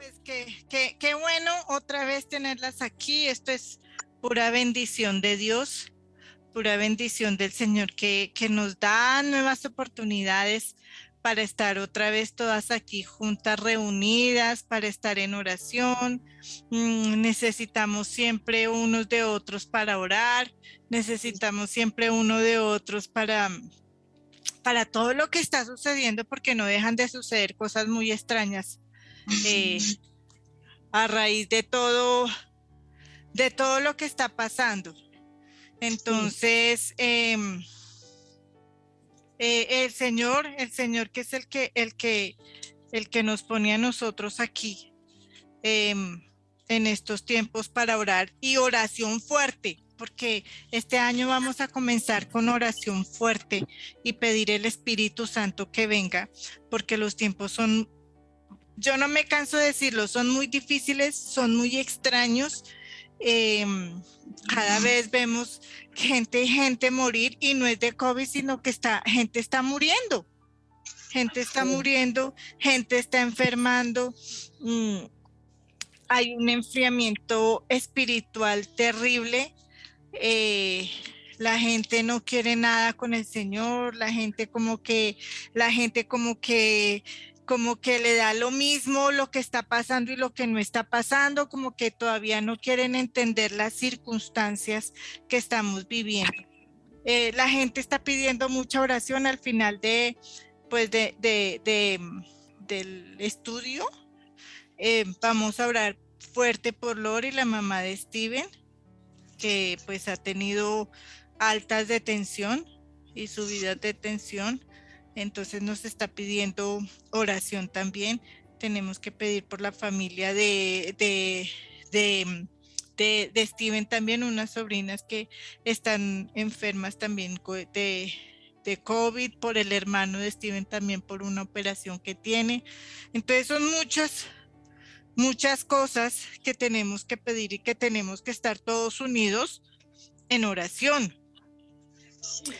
Pues qué bueno otra vez tenerlas aquí. Esto es pura bendición de Dios, pura bendición del Señor que nos da nuevas oportunidades para estar otra vez todas aquí juntas, reunidas, para estar en oración. Necesitamos siempre unos de otros para orar, necesitamos siempre uno de otros para todo lo que está sucediendo, porque no dejan de suceder cosas muy extrañas. eh, a raíz de todo lo que está pasando. Sí, Entonces, el Señor que es el que nos pone a nosotros aquí eh, en estos tiempos para orar y oración fuerte, porque este año vamos a comenzar con oración fuerte y pedir el Espíritu Santo que venga, porque los tiempos son, yo no me canso de decirlo, son muy difíciles, son muy extraños. Eh, Cada vez vemos gente y gente morir y no es de COVID, sino que gente está muriendo, sí, gente está enfermando. Mm, Hay un enfriamiento espiritual terrible. eh, la gente no quiere nada con el Señor, la gente como que le da lo mismo lo que está pasando y lo que no está pasando, como que todavía no quieren entender las circunstancias que estamos viviendo. La gente está pidiendo mucha oración al final pues del estudio. Vamos a orar fuerte por Lori, la mamá de Steven, que pues ha tenido altas de tensión y subidas de tensión. Entonces nos está pidiendo oración también. Tenemos que pedir por la familia de Steven también, unas sobrinas que están enfermas también de COVID, por el hermano de Steven también por una operación que tiene. Entonces son muchas cosas que tenemos que pedir y que tenemos que estar todos unidos en oración. sí,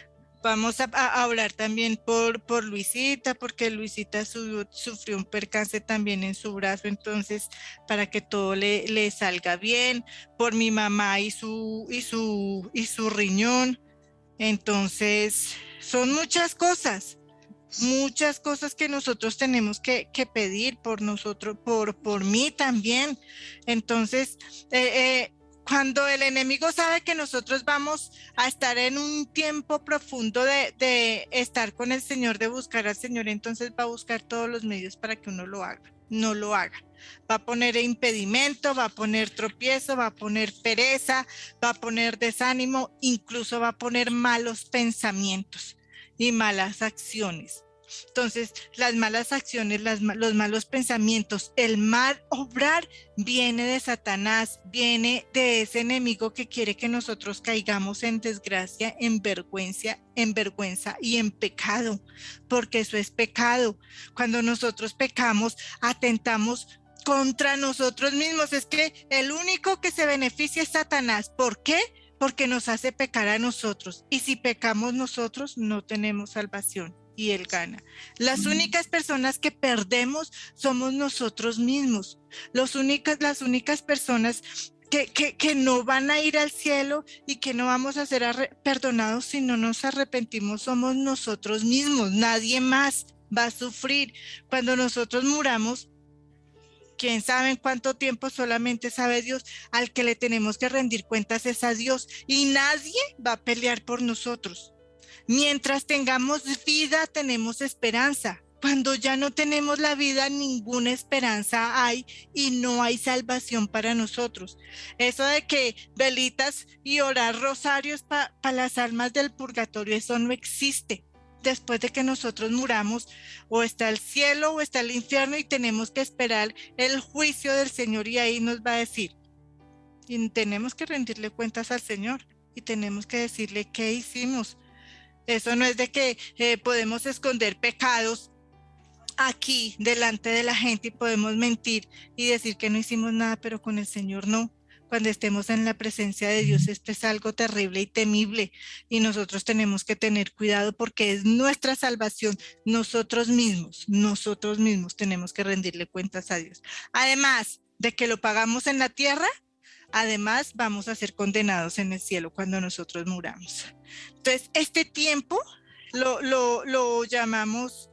Vamos a orar también por Luisita, porque Luisita sufrió un percance también en su brazo, entonces para que todo le salga bien, por mi mamá y su riñón. Entonces, son muchas cosas que nosotros tenemos que pedir por nosotros, por mí también. Entonces, cuando el enemigo sabe que nosotros vamos a estar en un tiempo profundo de estar con el Señor, de buscar al Señor, entonces va a buscar todos los medios para que uno lo haga, no lo haga. Va a poner impedimento, va a poner tropiezo, va a poner pereza, va a poner desánimo, incluso va a poner malos pensamientos y malas acciones. Entonces, las malas acciones, los malos pensamientos, el mal obrar viene de Satanás, viene de ese enemigo que quiere que nosotros caigamos en desgracia, en vergüenza y en pecado, porque eso es pecado. Cuando nosotros pecamos, atentamos contra nosotros mismos. Es que el único que se beneficia es Satanás. ¿Por qué? Porque nos hace pecar a nosotros. Y si pecamos nosotros, no tenemos salvación y Él gana. Las únicas personas que perdemos somos nosotros mismos. Las únicas personas que no van a ir al cielo y que no vamos a ser perdonados si no nos arrepentimos somos nosotros mismos. Nadie más va a sufrir. Cuando nosotros muramos, quién sabe en cuánto tiempo, solamente sabe Dios. Al que le tenemos que rendir cuentas es a Dios y nadie va a pelear por nosotros. Mientras tengamos vida, tenemos esperanza. Cuando ya no tenemos la vida, ninguna esperanza hay y no hay salvación para nosotros. Eso de que velitas y orar rosarios para las almas del purgatorio, eso no existe. Después de que nosotros muramos, o está el cielo o está el infierno y tenemos que esperar el juicio del Señor y ahí nos va a decir. Y tenemos que rendirle cuentas al Señor y tenemos que decirle qué hicimos. Eso no es de que podemos esconder pecados aquí delante de la gente y podemos mentir y decir que no hicimos nada, pero con el Señor no, cuando estemos en la presencia de Dios, esto es algo terrible y temible y nosotros tenemos que tener cuidado porque es nuestra salvación. Nosotros mismos tenemos que rendirle cuentas a Dios. Además de que lo pagamos en la tierra, además vamos a ser condenados en el cielo cuando nosotros muramos. Entonces, este tiempo lo llamamos,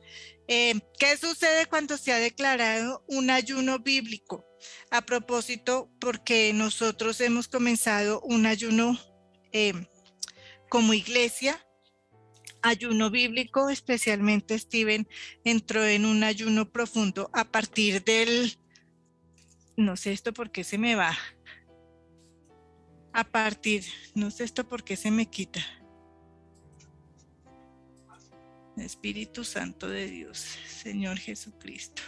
¿qué sucede cuando se ha declarado un ayuno bíblico? A propósito, porque nosotros hemos comenzado un ayuno como iglesia, ayuno bíblico, especialmente Steven entró en un ayuno profundo a partir del, no sé esto por qué se me va, a partir, no sé esto por qué se me quita. Espíritu Santo de Dios, Señor Jesucristo.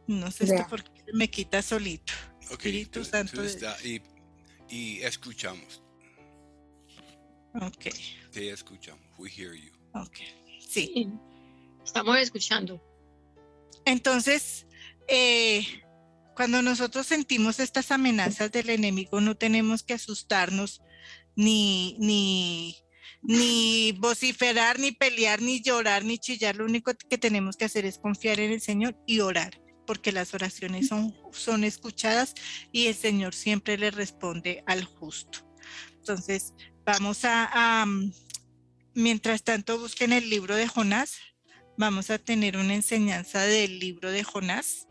No sé esto por qué me quita solito. Okay, Espíritu Santo de Dios. Y escuchamos. Ok. Te escuchamos. We hear you. Ok. Sí. Sí, estamos escuchando. Entonces, cuando nosotros sentimos estas amenazas del enemigo, no tenemos que asustarnos ni vociferar, ni pelear, ni llorar, ni chillar. Lo único que tenemos que hacer es confiar en el Señor y orar, porque las oraciones son escuchadas y el Señor siempre le responde al justo. Entonces, vamos mientras tanto, busquen el libro de Jonás. Vamos a tener una enseñanza del libro de Jonás.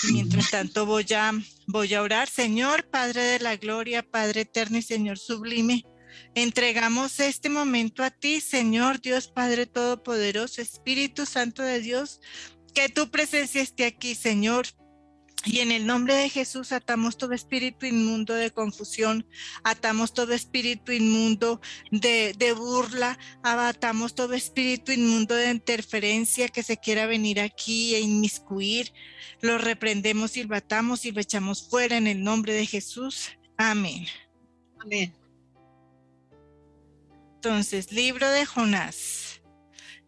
Y mientras tanto voy a orar. Señor, Padre de la gloria, Padre eterno y Señor sublime, entregamos este momento a ti, Señor Dios Padre Todopoderoso, Espíritu Santo de Dios, que tu presencia esté aquí, Señor. Y en el nombre de Jesús atamos todo espíritu inmundo de confusión, atamos todo espíritu inmundo de burla, atamos todo espíritu inmundo de interferencia que se quiera venir aquí e inmiscuir. Lo reprendemos y lo atamos y lo echamos fuera en el nombre de Jesús. Amén. Amén. Entonces, libro de Jonás.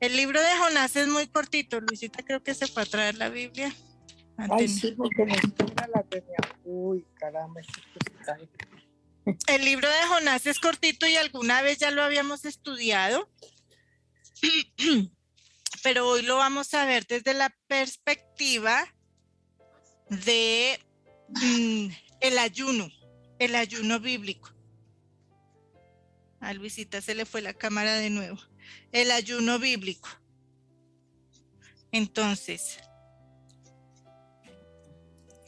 El libro de Jonás es muy cortito. Luisita creo que se fue a traer la Biblia. Ay, sí, porque la esquina la tenía. Uy, caramba, esto se cae. El libro de Jonás es cortito y alguna vez ya lo habíamos estudiado, pero hoy lo vamos a ver desde la perspectiva de el ayuno bíblico. A Luisita se le fue la cámara de nuevo. El ayuno bíblico. Entonces,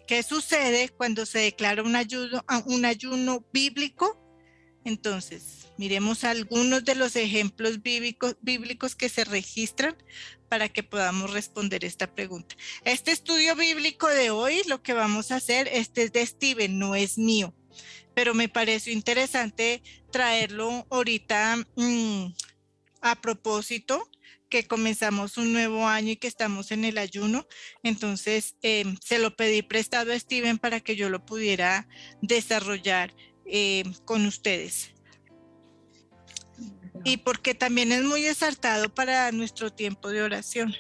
¿qué sucede cuando se declara un ayuno bíblico? Entonces, miremos algunos de los ejemplos bíblicos que se registran para que podamos responder esta pregunta. Este estudio bíblico de hoy, lo que vamos a hacer, este es de Steven, no es mío, pero me pareció interesante traerlo ahorita a propósito que comenzamos un nuevo año y que estamos en el ayuno. Entonces se lo pedí prestado a Steven para que yo lo pudiera desarrollar con ustedes. Y porque también es muy exaltado para nuestro tiempo de oración.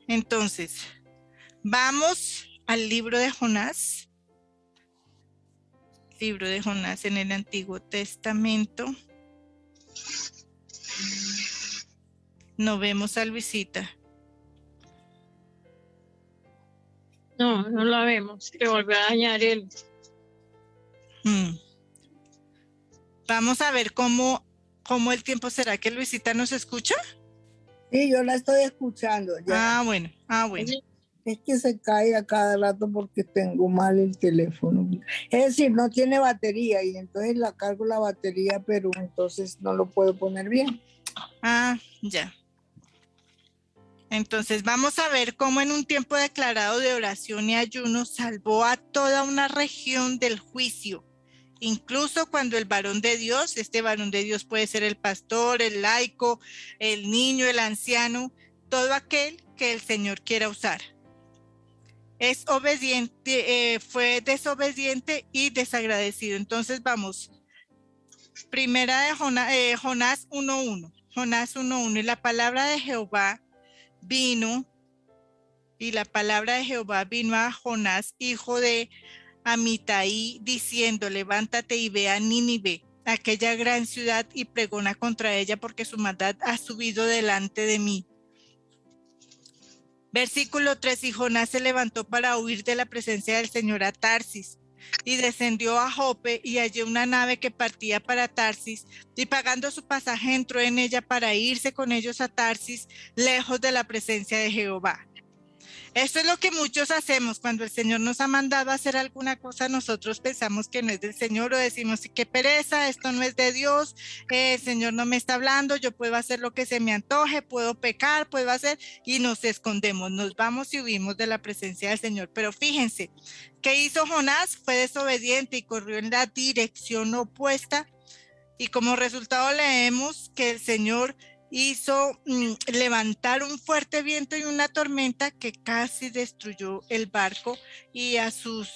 Entonces, vamos al libro de Jonás. Libro de Jonás en el Antiguo Testamento. No vemos a Luisita. No, no la vemos. Se volvió a dañar el. Vamos a ver cómo el tiempo será. ¿Que Luisita nos escucha? Sí, yo la estoy escuchando ya. Ah, bueno. Es que se cae a cada rato porque tengo mal el teléfono. Es decir, no tiene batería y entonces la cargo la batería, pero entonces no lo puedo poner bien. Ah, ya. Entonces vamos a ver cómo en un tiempo declarado de oración y ayuno salvó a toda una región del juicio. Incluso cuando el varón de Dios, este varón de Dios puede ser el pastor, el laico, el niño, el anciano, todo aquel que el Señor quiera usar. Es obediente, fue desobediente y desagradecido. Entonces vamos, primera de Jonás 1:1. Jonás 1:1, y la palabra de Jehová vino Y la palabra de Jehová vino a Jonás, hijo de Amitai, diciendo: levántate y ve a Nínive, aquella gran ciudad, y pregona contra ella, porque su maldad ha subido delante de mí. Versículo 3: y Jonás se levantó para huir de la presencia del Señor a Tarsis, y descendió a Jope, y halló una nave que partía para Tarsis, y pagando su pasaje entró en ella para irse con ellos a Tarsis, lejos de la presencia de Jehová. Esto es lo que muchos hacemos cuando el Señor nos ha mandado a hacer alguna cosa. Nosotros pensamos que no es del Señor, o decimos: qué pereza, esto no es de Dios, el Señor no me está hablando, yo puedo hacer lo que se me antoje, puedo pecar, puedo hacer, y nos escondemos, nos vamos y huimos de la presencia del Señor. Pero fíjense, ¿qué hizo Jonás? Fue desobediente y corrió en la dirección opuesta, y como resultado leemos que el Señor hizo levantar un fuerte viento y una tormenta que casi destruyó el barco y a sus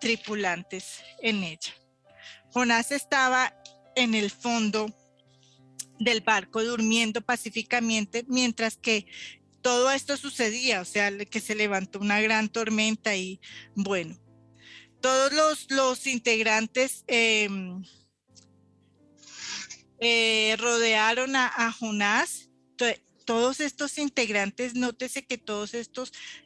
tripulantes en ella. Jonás estaba en el fondo del barco durmiendo pacíficamente mientras que todo esto sucedía, o sea, que se levantó una gran tormenta. Y bueno, todos los integrantes rodearon a Jonás. Todos estos integrantes, nótese que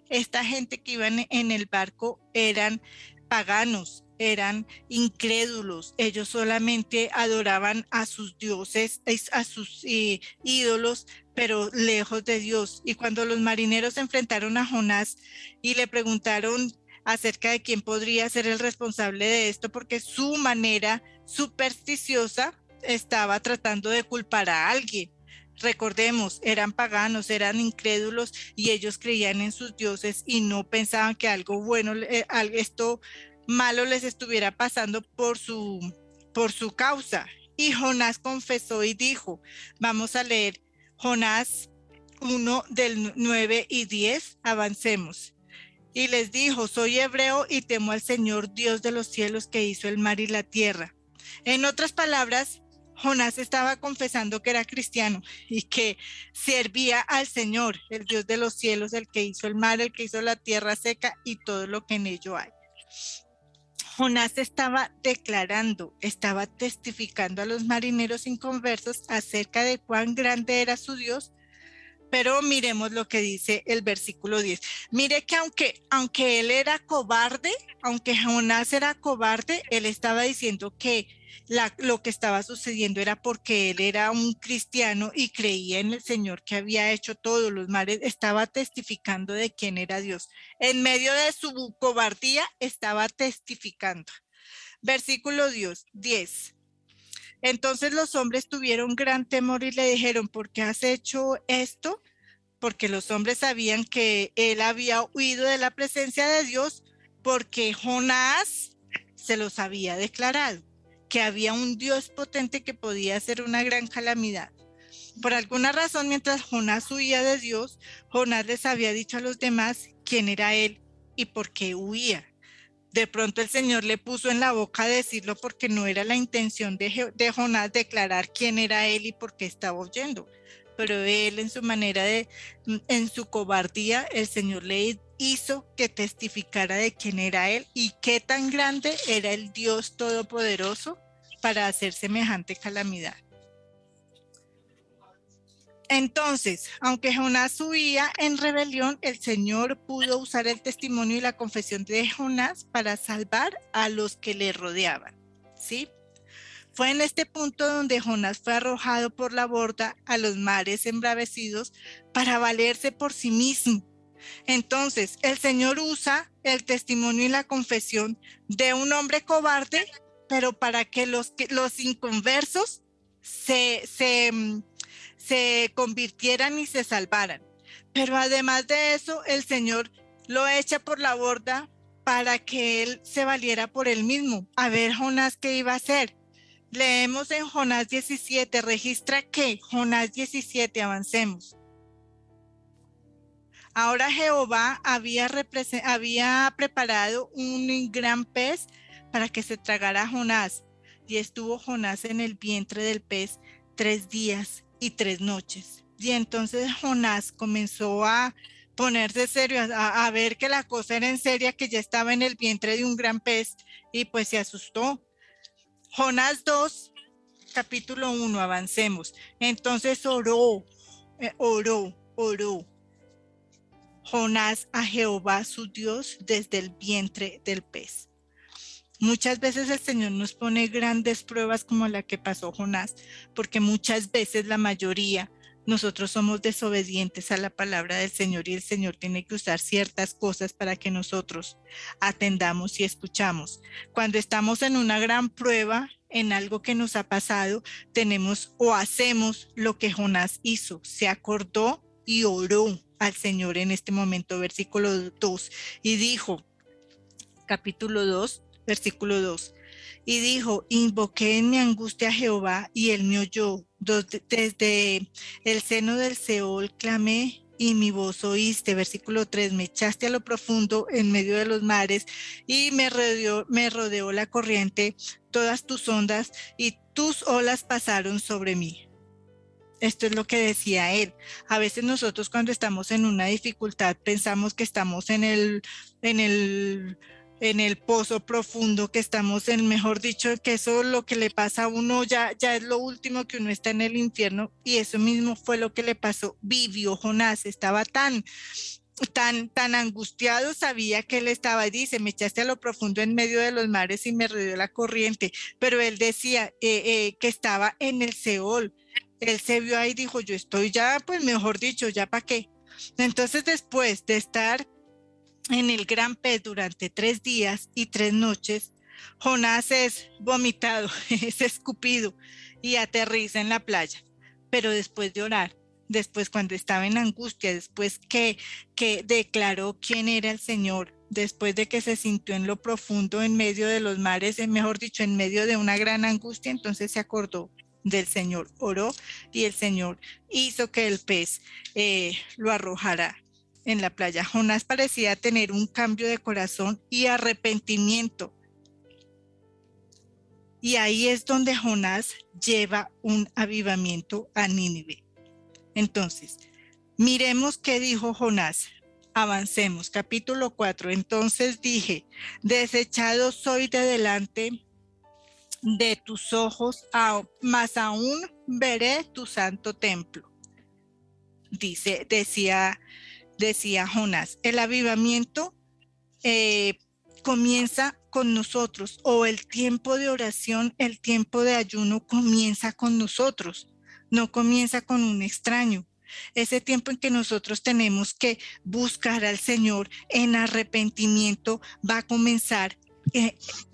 esta gente que iban en el barco eran paganos, eran incrédulos. Ellos solamente adoraban a sus dioses, a sus ídolos, pero lejos de Dios. Y cuando los marineros se enfrentaron a Jonás y le preguntaron acerca de quién podría ser el responsable de esto, porque su manera supersticiosa estaba tratando de culpar a alguien. Recordemos, eran paganos, eran incrédulos, y ellos creían en sus dioses y no pensaban que algo bueno, esto malo les estuviera pasando por su causa. Y Jonás confesó y dijo, vamos a leer Jonás 1 del 9 y 10, avancemos. Y les dijo: soy hebreo y temo al Señor, Dios de los cielos, que hizo el mar y la tierra. En otras palabras, Jonás estaba confesando que era cristiano y que servía al Señor, el Dios de los cielos, el que hizo el mar, el que hizo la tierra seca y todo lo que en ello hay. Jonás estaba declarando, estaba testificando a los marineros inconversos acerca de cuán grande era su Dios. Pero miremos lo que dice el versículo 10. Mire que aunque él era cobarde, aunque Jonás era cobarde, él estaba diciendo que lo que estaba sucediendo era porque él era un cristiano y creía en el Señor que había hecho todos los mares. Estaba testificando de quién era Dios. En medio de su cobardía estaba testificando. Versículo 10. Entonces los hombres tuvieron gran temor y le dijeron: ¿por qué has hecho esto? Porque los hombres sabían que él había huido de la presencia de Dios, porque Jonás se los había declarado, que había un Dios potente que podía hacer una gran calamidad. Por alguna razón, mientras Jonás huía de Dios, Jonás les había dicho a los demás quién era él y por qué huía. De pronto el Señor le puso en la boca decirlo, porque no era la intención de Jonás declarar quién era él y por qué estaba huyendo. Pero él, en su manera en su cobardía, el Señor le hizo que testificara de quién era él y qué tan grande era el Dios Todopoderoso para hacer semejante calamidad. Entonces, aunque Jonás huía en rebelión, el Señor pudo usar el testimonio y la confesión de Jonás para salvar a los que le rodeaban, ¿sí? Fue en este punto donde Jonás fue arrojado por la borda a los mares embravecidos para valerse por sí mismo. Entonces, el Señor usa el testimonio y la confesión de un hombre cobarde, pero para que los inconversos se convirtieran y se salvaran. Pero además de eso, el Señor lo echa por la borda para que él se valiera por él mismo. A ver, Jonás, ¿qué iba a hacer? Leemos en Jonás 17, registra que Jonás 17, avancemos. Ahora Jehová había preparado un gran pez para que se tragara a Jonás, y estuvo Jonás en el vientre del pez 3 días y 3 noches. Y entonces Jonás comenzó a ponerse serio, a ver que la cosa era en serio, que ya estaba en el vientre de un gran pez y pues se asustó. Jonás 2, capítulo 1, avancemos. Entonces oró Jonás a Jehová su Dios desde el vientre del pez. Muchas veces el Señor nos pone grandes pruebas como la que pasó Jonás, porque muchas veces, la mayoría, nosotros somos desobedientes a la palabra del Señor y el Señor tiene que usar ciertas cosas para que nosotros atendamos y escuchamos. Cuando estamos en una gran prueba, en algo que nos ha pasado, tenemos o hacemos lo que Jonás hizo, se acordó y oró al Señor en este momento, versículo 2, y dijo, capítulo 2, versículo 2, y dijo, invoqué en mi angustia a Jehová y él me oyó, desde el seno del Seol clamé y mi voz oíste. Versículo 3, me echaste a lo profundo en medio de los mares y me rodeó la corriente, todas tus ondas y tus olas pasaron sobre mí. Esto es lo que decía él. A veces nosotros cuando estamos en una dificultad pensamos que estamos en el pozo profundo, que estamos en, mejor dicho, que eso lo que le pasa a uno ya es lo último, que uno está en el infierno, y eso mismo fue lo que le pasó. Vivió Jonás, estaba tan angustiado, sabía que él estaba, dice, me echaste a lo profundo en medio de los mares y me rodeó la corriente, pero él decía que estaba en el Seol. Él se vio ahí y dijo, yo estoy ya, pues mejor dicho, ¿ya para qué? Entonces, después de estar en el gran pez durante 3 días y 3 noches, Jonás es vomitado, es escupido y aterriza en la playa. Pero después de orar, después cuando estaba en angustia, después que declaró quién era el Señor, después de que se sintió en lo profundo, en medio de los mares, mejor dicho, en medio de una gran angustia, entonces se acordó del Señor, oró y el Señor hizo que el pez lo arrojara en la playa. Jonás parecía tener un cambio de corazón y arrepentimiento. Y ahí es donde Jonás lleva un avivamiento a Nínive. Entonces, miremos qué dijo Jonás. Avancemos, capítulo 4. Entonces dije, desechado soy de delante de tus ojos, mas aún veré tu santo templo. Decía Jonás, el avivamiento comienza con nosotros, o el tiempo de oración, el tiempo de ayuno comienza con nosotros, no comienza con un extraño. Ese tiempo en que nosotros tenemos que buscar al Señor en arrepentimiento va a comenzar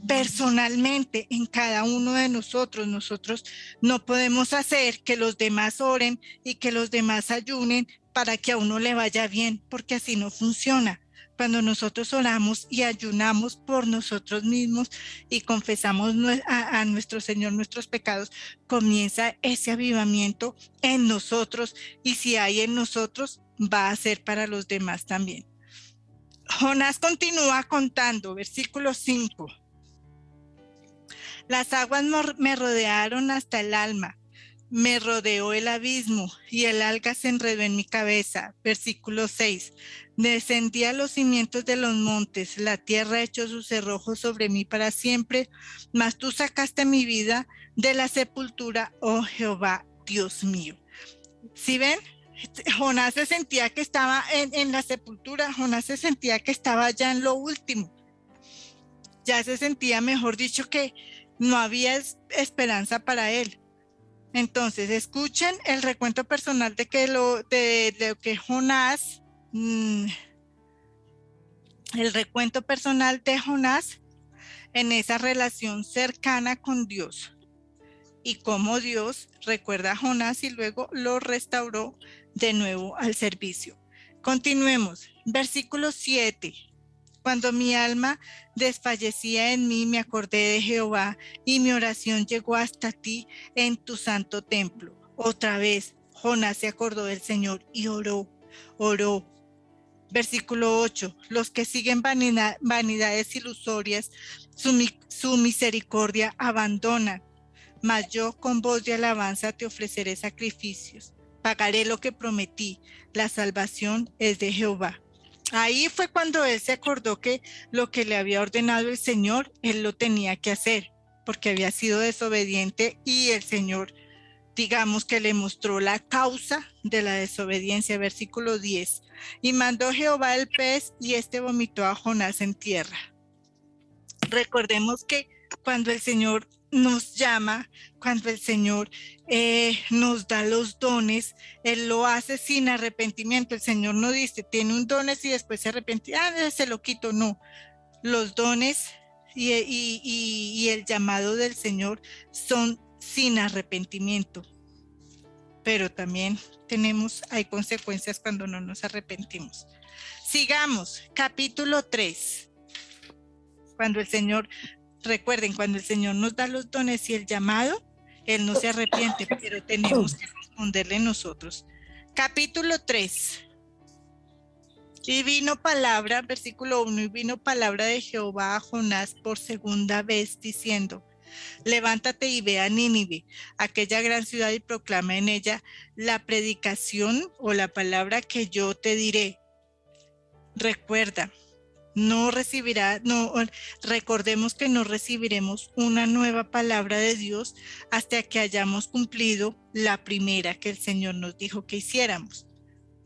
personalmente en cada uno de nosotros. Nosotros no podemos hacer que los demás oren y que los demás ayunen para que a uno le vaya bien, porque así no funciona. Cuando nosotros oramos y ayunamos por nosotros mismos y confesamos a nuestro Señor nuestros pecados, comienza ese avivamiento en nosotros, y si hay en nosotros, va a ser para los demás también. Jonás continúa contando, versículo 5. Las aguas me rodearon hasta el alma, me rodeó el abismo y el alga se enredó en mi cabeza. Versículo 6. Descendí a los cimientos de los montes, la tierra echó sus cerrojos sobre mí para siempre, mas tú sacaste mi vida de la sepultura, oh Jehová, Dios mío. ¿Sí ven? Jonás se sentía que estaba en la sepultura, Jonás se sentía que estaba ya en lo último, ya se sentía, mejor dicho, que no había esperanza para él. Entonces, escuchen el recuento personal de que Jonás, el recuento personal de Jonás en esa relación cercana con Dios, y cómo Dios recuerda a Jonás y luego lo restauró de nuevo al servicio. Continuemos. Versículo 7. Cuando mi alma desfallecía en mí, me acordé de Jehová y mi oración llegó hasta ti en tu santo templo. Otra vez, Jonás se acordó del Señor y oró. Versículo 8. Los que siguen vanidades ilusorias, su misericordia abandonan. Mas yo con voz de alabanza te ofreceré sacrificios. pagaré lo que prometí, la salvación es de Jehová. Ahí fue cuando él se acordó que lo que le había ordenado el Señor, él lo tenía que hacer, porque había sido desobediente y el Señor, digamos que le mostró la causa de la desobediencia, versículo 10. Y mandó Jehová el pez y este vomitó a Jonás en tierra. Recordemos que cuando el Señor nos llama, cuando el Señor nos da los dones, Él lo hace sin arrepentimiento. El Señor no dice, tiene un dones y después se arrepiente, se lo quito. No, los dones y el llamado del Señor son sin arrepentimiento. Pero también hay consecuencias cuando no nos arrepentimos. Sigamos, capítulo 3. Cuando el Señor, recuerden, cuando el Señor nos da los dones y el llamado, Él no se arrepiente, pero tenemos que responderle nosotros. Capítulo 3. Y vino palabra, versículo 1, y vino palabra de Jehová a Jonás por segunda vez, diciendo: levántate y ve a Nínive, aquella gran ciudad, y proclama en ella la predicación o la palabra que yo te diré. Recuerda, recordemos que no recibiremos una nueva palabra de Dios hasta que hayamos cumplido la primera que el Señor nos dijo que hiciéramos.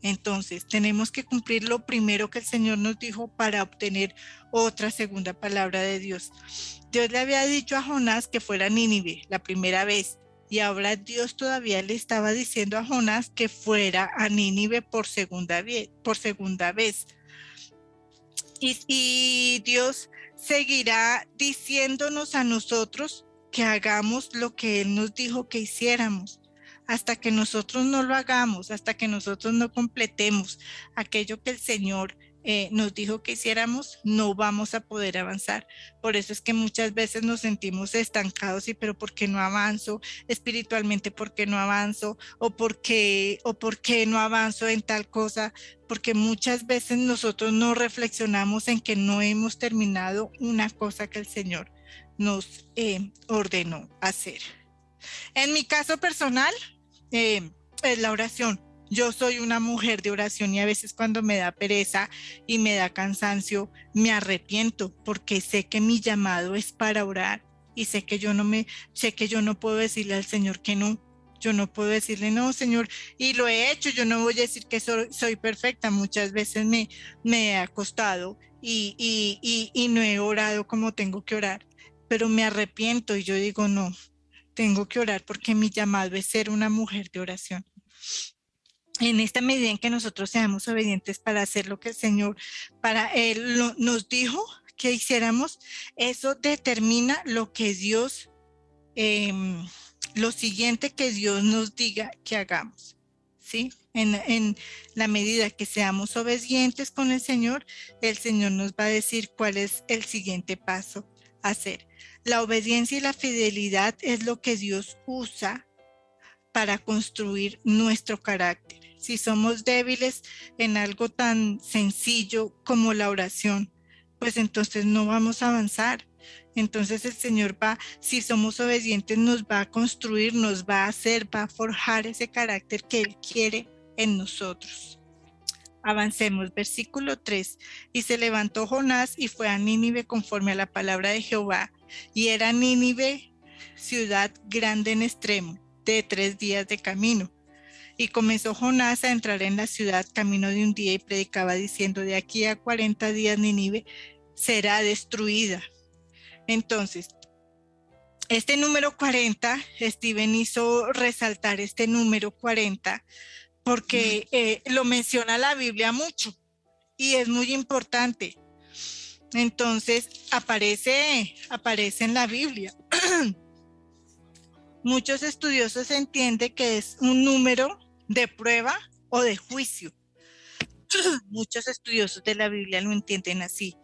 Entonces, tenemos que cumplir lo primero que el Señor nos dijo para obtener otra segunda palabra de Dios. Dios le había dicho a Jonás que fuera a Nínive la primera vez, y ahora Dios todavía le estaba diciendo a Jonás que fuera a Nínive por segunda vez. Y Dios seguirá diciéndonos a nosotros que hagamos lo que Él nos dijo que hiciéramos. Hasta que nosotros no lo hagamos, hasta que nosotros no completemos aquello que el Señor nos dijo que hiciéramos, no vamos a poder avanzar. Por eso es que muchas veces nos sentimos estancados, pero ¿por qué no avanzo espiritualmente? ¿Por qué no avanzo? ¿O por qué no avanzo en tal cosa? Porque muchas veces nosotros no reflexionamos en que no hemos terminado una cosa que el Señor nos ordenó hacer. En mi caso personal, es la oración. Yo soy una mujer de oración y a veces cuando me da pereza y me da cansancio, me arrepiento porque sé que mi llamado es para orar y sé que yo no puedo decirle al Señor que no. Yo no puedo decirle no, Señor, y lo he hecho. Yo no voy a decir que soy perfecta. Muchas veces me he acostado y no he orado como tengo que orar, pero me arrepiento y yo digo no. Tengo que orar porque mi llamado es ser una mujer de oración. En esta medida en que nosotros seamos obedientes para hacer lo que el Señor nos dijo que hiciéramos, eso determina lo que Dios, lo siguiente que Dios nos diga que hagamos, ¿sí? En la medida que seamos obedientes con el Señor nos va a decir cuál es el siguiente paso a hacer. La obediencia y la fidelidad es lo que Dios usa para construir nuestro carácter. Si somos débiles en algo tan sencillo como la oración, pues entonces no vamos a avanzar. Entonces el Señor si somos obedientes, nos va a construir, nos va a hacer, va a forjar ese carácter que Él quiere en nosotros. Avancemos, versículo 3. Y se levantó Jonás y fue a Nínive conforme a la palabra de Jehová. Y era Nínive ciudad grande en extremo, de 3 días de camino. Y comenzó Jonás a entrar en la ciudad camino de un día y predicaba diciendo: de aquí a 40 días Nínive será destruida. Entonces, este número 40, Steven hizo resaltar este número 40 porque lo menciona la Biblia mucho y es muy importante. Entonces aparece en la Biblia. Muchos estudiosos entienden que es un número de prueba o de juicio. Muchos estudiosos de la Biblia lo entienden así.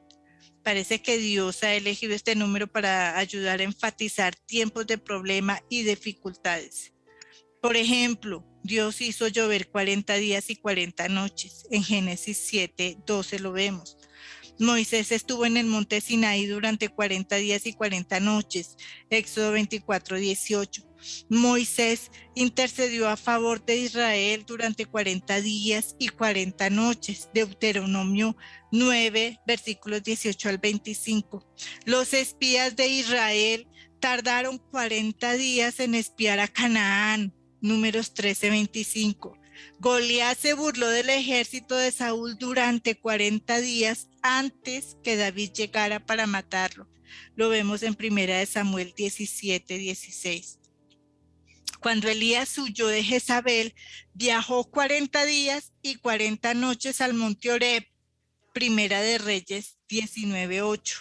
Parece que Dios ha elegido este número para ayudar a enfatizar tiempos de problema y dificultades. Por ejemplo, Dios hizo llover 40 días y 40 noches. En Génesis 7:12 lo vemos. Moisés estuvo en el monte Sinaí durante 40 días y 40 noches. Éxodo 24:18. Moisés intercedió a favor de Israel durante 40 días y 40 noches. Deuteronomio 9, versículos 18 al 25. Los espías de Israel tardaron 40 días en espiar a Canaán. Números 13, 25. Goliat se burló del ejército de Saúl durante 40 días antes que David llegara para matarlo. Lo vemos en 1 Samuel 17, 16. Cuando Elías huyó de Jezabel, viajó 40 días y 40 noches al monte Oreb. 1 de Reyes 19, 8.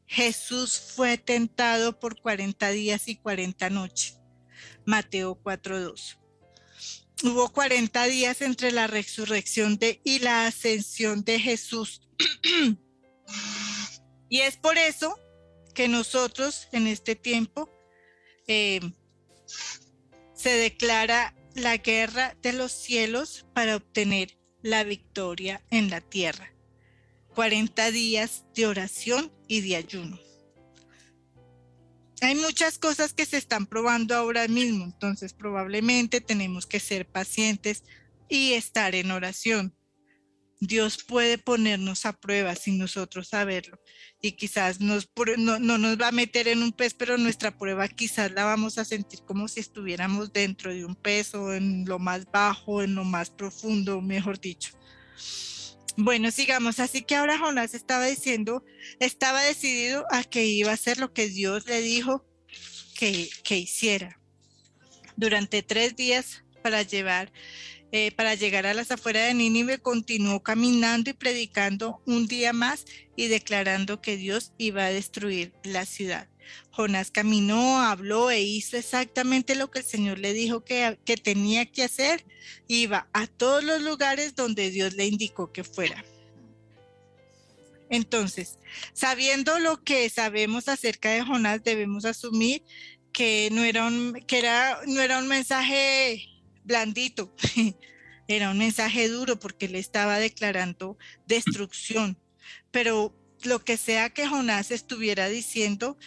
Jesús fue tentado por 40 días y 40 noches. Mateo 4, 2. Hubo 40 días entre la resurrección y la ascensión de Jesús. Y es por eso que nosotros en este tiempo se declara la guerra de los cielos para obtener la victoria en la tierra. 40 días de oración y de ayuno. Hay muchas cosas que se están probando ahora mismo, entonces probablemente tenemos que ser pacientes y estar en oración. Dios puede ponernos a prueba sin nosotros saberlo y quizás no nos va a meter en un pez, pero nuestra prueba quizás la vamos a sentir como si estuviéramos dentro de un pez o en lo más bajo, en lo más profundo, mejor dicho. Bueno, sigamos. Así que ahora Jonás estaba decidido a que iba a hacer lo que Dios le dijo que hiciera. Durante 3 días para llegar a las afueras de Nínive, continuó caminando y predicando un día más y declarando que Dios iba a destruir la ciudad. Jonás caminó, habló e hizo exactamente lo que el Señor le dijo que tenía que hacer. Iba a todos los lugares donde Dios le indicó que fuera. Entonces, sabiendo lo que sabemos acerca de Jonás, debemos asumir que no era un mensaje blandito, era un mensaje duro porque le estaba declarando destrucción. Pero lo que sea que Jonás estuviera diciendo,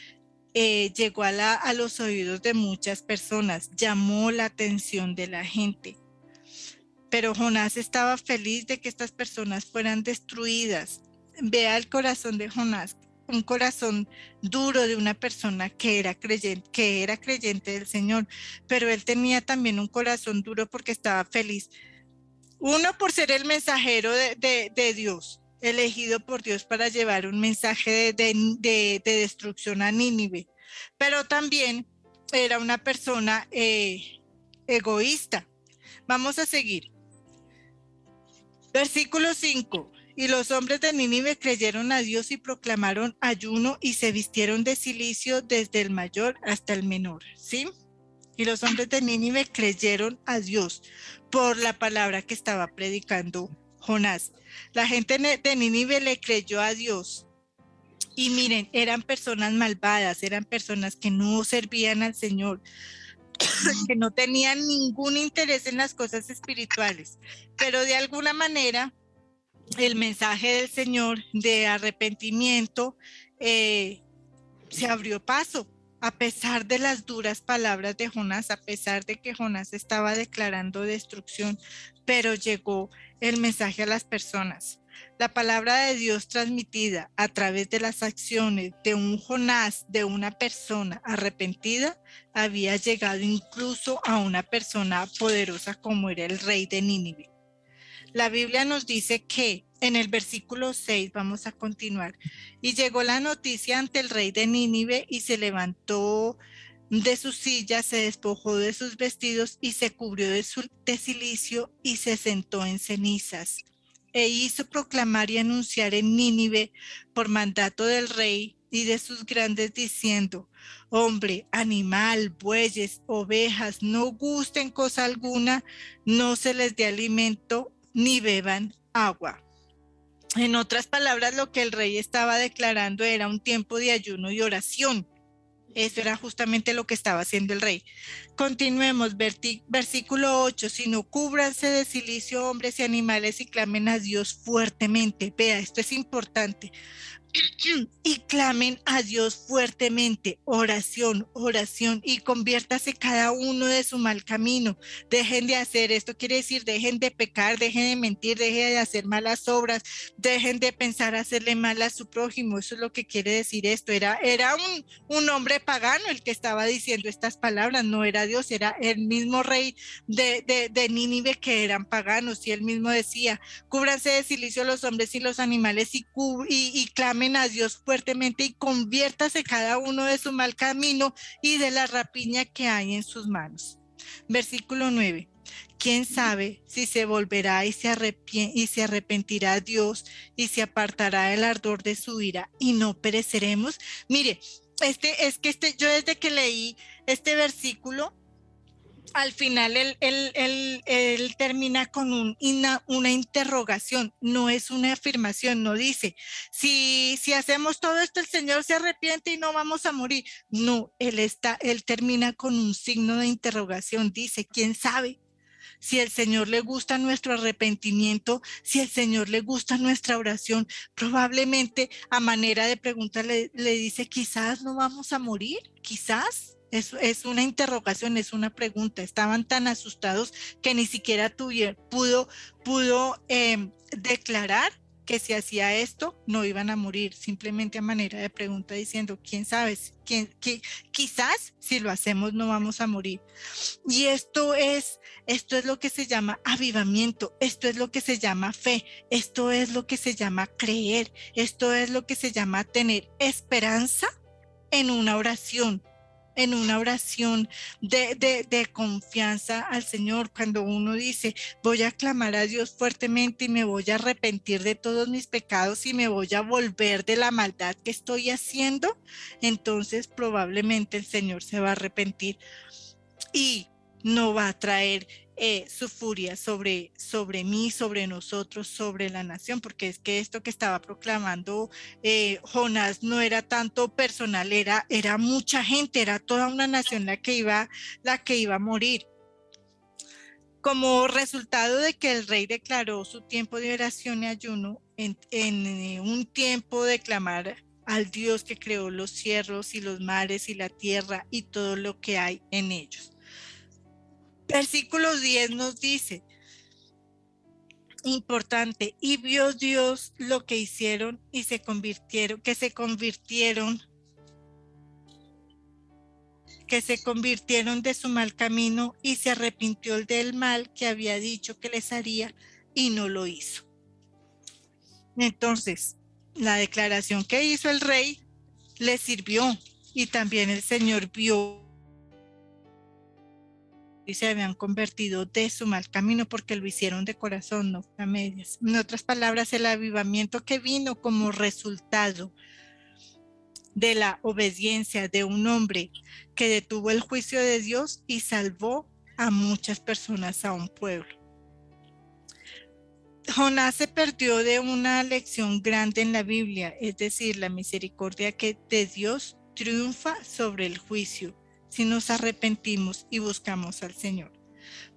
llegó a los oídos de muchas personas, llamó la atención de la gente. Pero Jonás estaba feliz de que estas personas fueran destruidas. Vea el corazón de Jonás, un corazón duro de una persona que era creyente del Señor, pero él tenía también un corazón duro porque estaba feliz. Uno, por ser el mensajero de Dios, elegido por Dios para llevar un mensaje de destrucción a Nínive, pero también era una persona egoísta. Vamos a seguir. Versículo 5. Y los hombres de Nínive creyeron a Dios y proclamaron ayuno y se vistieron de cilicio desde el mayor hasta el menor, ¿sí? Y los hombres de Nínive creyeron a Dios por la palabra que estaba predicando Jonás. La gente de Nínive le creyó a Dios. Y miren, eran personas malvadas, eran personas que no servían al Señor, que no tenían ningún interés en las cosas espirituales. Pero de alguna manera, el mensaje del Señor de arrepentimiento se abrió paso. A pesar de las duras palabras de Jonás, a pesar de que Jonás estaba declarando destrucción, pero llegó el mensaje a las personas. La palabra de Dios transmitida a través de las acciones de un Jonás, de una persona arrepentida, había llegado incluso a una persona poderosa como era el rey de Nínive. La Biblia nos dice que en el versículo 6, vamos a continuar, y llegó la noticia ante el rey de Nínive y se levantó de su silla, se despojó de sus vestidos y se cubrió de silicio y se sentó en cenizas. E hizo proclamar y anunciar en Nínive por mandato del rey y de sus grandes diciendo: hombre, animal, bueyes, ovejas, no gusten cosa alguna, no se les dé alimento ni beban agua. En otras palabras, lo que el rey estaba declarando era un tiempo de ayuno y oración. Eso era justamente lo que estaba haciendo el rey. Continuemos, versículo 8. Sino cúbranse de cilicio hombres y animales y clamen a Dios fuertemente. Vea, esto es importante. y clamen a Dios fuertemente, oración, oración, y conviértase cada uno de su mal camino. Dejen de hacer, esto quiere decir, dejen de pecar, dejen de mentir, dejen de hacer malas obras, dejen de pensar hacerle mal a su prójimo. Eso es lo que quiere decir esto. Era un hombre pagano el que estaba diciendo estas palabras, no era Dios, era el mismo rey de Nínive, que eran paganos, y él mismo decía: cúbranse de silicio los hombres y los animales, y clamen a Dios fuertemente, y conviértase cada uno de su mal camino y de la rapiña que hay en sus manos. Versículo 9. ¿Quién sabe si se volverá y se arrepentirá Dios y se apartará del ardor de su ira y no pereceremos? Mire, yo desde que leí este versículo, al final él termina con una interrogación, no es una afirmación, no dice, si hacemos todo esto el Señor se arrepiente y no vamos a morir. No, él termina con un signo de interrogación, dice, ¿quién sabe? Si el Señor le gusta nuestro arrepentimiento, si el Señor le gusta nuestra oración, probablemente a manera de pregunta le dice, quizás no vamos a morir, quizás. Es una interrogación, es una pregunta. Estaban tan asustados que ni siquiera pudo declarar que si hacía esto no iban a morir, simplemente a manera de pregunta diciendo, ¿quién sabe? Quizás si lo hacemos no vamos a morir. Y esto es lo que se llama avivamiento, esto es lo que se llama fe, esto es lo que se llama creer, esto es lo que se llama tener esperanza en una oración de confianza al Señor. Cuando uno dice, voy a clamar a Dios fuertemente y me voy a arrepentir de todos mis pecados y me voy a volver de la maldad que estoy haciendo, entonces probablemente el Señor se va a arrepentir y no va a traer su furia sobre mí, sobre nosotros, sobre la nación, porque es que esto que estaba proclamando Jonás no era tanto personal, era mucha gente, era toda una nación la que iba a morir. Como resultado de que el rey declaró su tiempo de oración y ayuno en un tiempo de clamar al Dios que creó los cielos y los mares y la tierra y todo lo que hay en ellos. Versículo 10 nos dice, importante, y vio Dios lo que hicieron y se convirtieron de su mal camino y se arrepintió del mal que había dicho que les haría y no lo hizo. Entonces, la declaración que hizo el rey le sirvió, y también el Señor vio y se habían convertido de su mal camino porque lo hicieron de corazón, no a medias. En otras palabras, el avivamiento que vino como resultado de la obediencia de un hombre que detuvo el juicio de Dios y salvó a muchas personas, a un pueblo. Jonás se perdió de una lección grande en la Biblia, es decir, la misericordia de Dios triunfa sobre el juicio si nos arrepentimos y buscamos al Señor.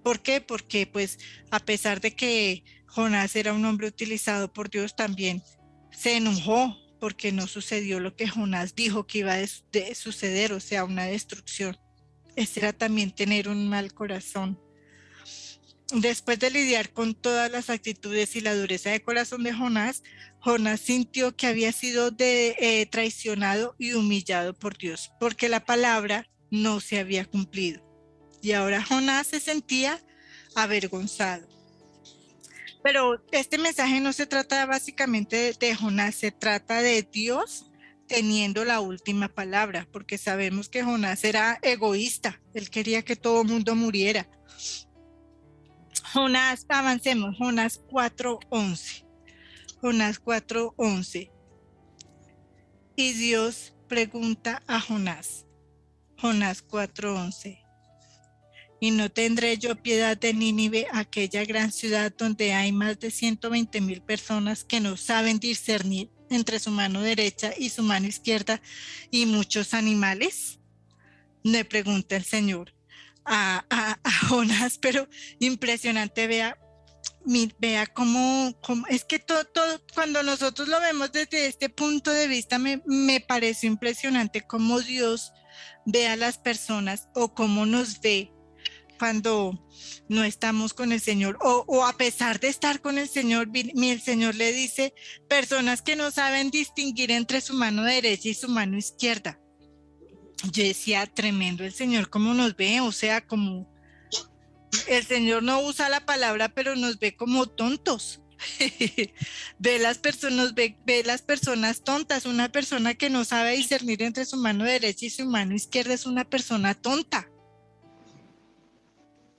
¿Por qué? Porque pues a pesar de que Jonás era un hombre utilizado por Dios, también se enojó porque no sucedió lo que Jonás dijo que iba a suceder, o sea, una destrucción. Ese era también tener un mal corazón. Después de lidiar con todas las actitudes y la dureza de corazón de Jonás, Jonás sintió que había sido traicionado y humillado por Dios, porque la palabra no se había cumplido. Y ahora Jonás se sentía avergonzado. Pero este mensaje no se trata básicamente de Jonás, se trata de Dios teniendo la última palabra, porque sabemos que Jonás era egoísta, él quería que todo el mundo muriera. Jonás, avancemos, Jonás 4:11. Jonás 4:11. Y Dios pregunta a Jonás, Jonás 4:11. ¿Y no tendré yo piedad de Nínive, aquella gran ciudad donde hay más de 120,000 personas que no saben discernir entre su mano derecha y su mano izquierda y muchos animales? Le pregunta el Señor a Jonás, pero impresionante, vea vea cómo es que todo, cuando nosotros lo vemos desde este punto de vista, me pareció impresionante cómo Dios ve a las personas o cómo nos ve cuando no estamos con el Señor o a pesar de estar con el Señor. El Señor le dice personas que no saben distinguir entre su mano derecha y su mano izquierda. Yo decía, tremendo el Señor cómo nos ve, o sea, como el Señor no usa la palabra, pero nos ve como tontos. Ve las personas, ve las personas tontas. Una persona que no sabe discernir entre su mano derecha y su mano izquierda es una persona tonta.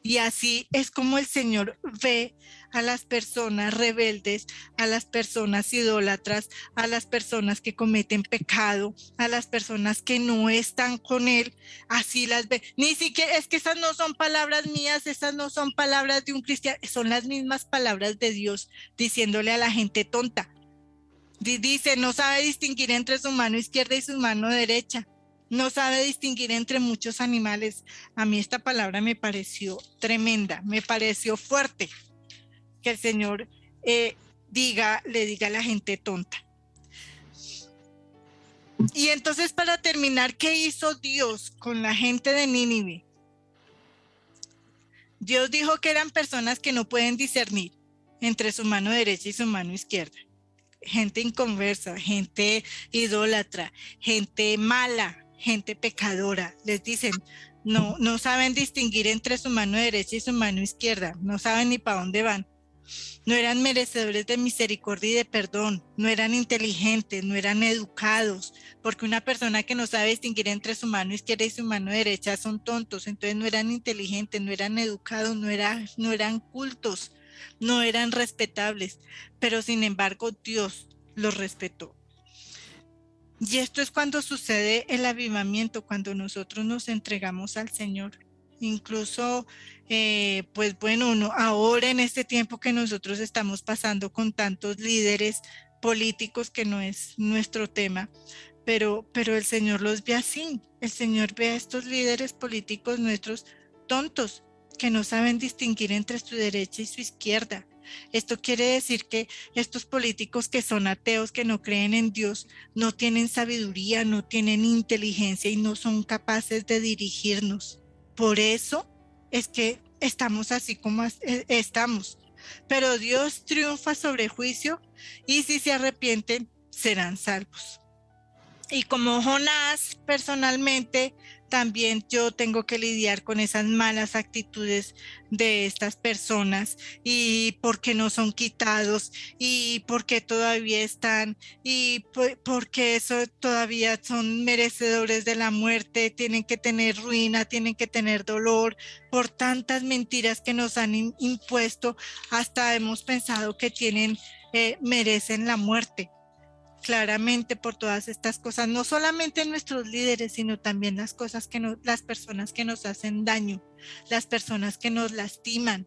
Y así es como el Señor ve a las personas rebeldes, a las personas idólatras, a las personas que cometen pecado, a las personas que no están con Él. Así las ve. Ni siquiera, es que esas no son palabras mías, esas no son palabras de un cristiano, son las mismas palabras de Dios diciéndole a la gente tonta. Dice, no sabe distinguir entre su mano izquierda y su mano derecha. No sabe distinguir entre muchos animales. A mí esta palabra me pareció tremenda, me pareció fuerte que el Señor le diga a la gente tonta. Y entonces, para terminar, ¿qué hizo Dios con la gente de Nínive? Dios dijo que eran personas que no pueden discernir entre su mano derecha y su mano izquierda. Gente inconversa, gente idólatra, gente mala, gente pecadora. Les dicen, no saben distinguir entre su mano derecha y su mano izquierda, no saben ni para dónde van. No eran merecedores de misericordia y de perdón, no eran inteligentes, no eran educados, porque una persona que no sabe distinguir entre su mano izquierda y su mano derecha son tontos. Entonces no eran inteligentes, no eran educados, no eran cultos, no eran respetables, pero sin embargo Dios los respetó. Y esto es cuando sucede el avivamiento, cuando nosotros nos entregamos al Señor. Incluso, pues bueno, ahora en este tiempo que nosotros estamos pasando con tantos líderes políticos, que no es nuestro tema, pero el Señor los ve así. El Señor ve a estos líderes políticos nuestros tontos, que no saben distinguir entre su derecha y su izquierda. Esto quiere decir que estos políticos que son ateos, que no creen en Dios, no tienen sabiduría, no tienen inteligencia y no son capaces de dirigirnos. Por eso es que estamos así como estamos. Pero Dios triunfa sobre juicio y si se arrepienten, serán salvos. Y como Jonás, personalmente, también yo tengo que lidiar con esas malas actitudes de estas personas, y por qué no son quitados, y por qué todavía están, y por qué eso todavía son merecedores de la muerte, tienen que tener ruina, tienen que tener dolor, por tantas mentiras que nos han impuesto, hasta hemos pensado que merecen la muerte. Claramente, por todas estas cosas, no solamente nuestros líderes, sino también las personas que nos hacen daño, las personas que nos lastiman,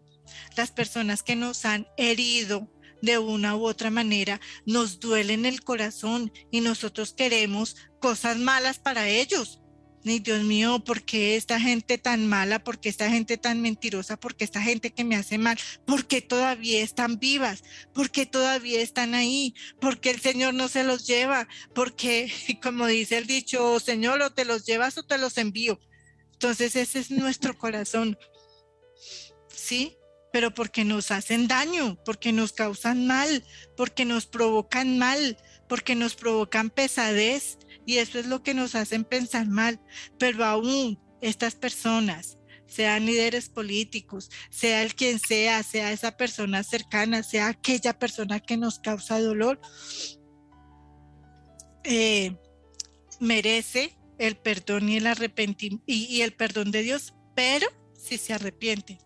las personas que nos han herido de una u otra manera, nos duelen el corazón y nosotros queremos cosas malas para ellos. Ay, Dios mío, ¿por qué esta gente tan mala? ¿Por qué esta gente tan mentirosa? ¿Por qué esta gente que me hace mal? ¿Por qué todavía están vivas? ¿Por qué todavía están ahí? ¿Por qué el Señor no se los lleva? Porque, como dice el dicho, Señor, o te los llevas o te los envío. Entonces ese es nuestro corazón, ¿sí? Pero porque nos hacen daño, porque nos causan mal, porque nos provocan mal, porque nos provocan pesadez. Y eso es lo que nos hacen pensar mal. Pero aún estas personas, sean líderes políticos, sea el quien sea esa persona cercana, sea aquella persona que nos causa dolor, merece el perdón y el arrepentimiento y el perdón de Dios, pero si se arrepiente.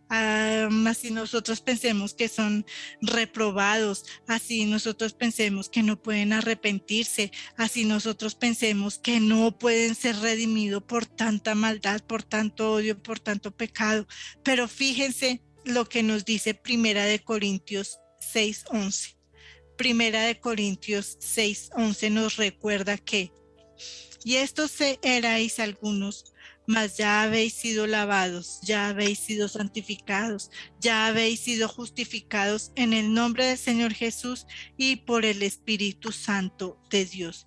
Así nosotros pensemos que son reprobados, así nosotros pensemos que no pueden arrepentirse, así nosotros pensemos que no pueden ser redimidos por tanta maldad, por tanto odio, por tanto pecado. Pero fíjense lo que nos dice Primera de Corintios 6:11. Primera de Corintios 6:11 nos recuerda que, y estos erais algunos, mas ya habéis sido lavados, ya habéis sido santificados, ya habéis sido justificados en el nombre del Señor Jesús y por el Espíritu Santo de Dios.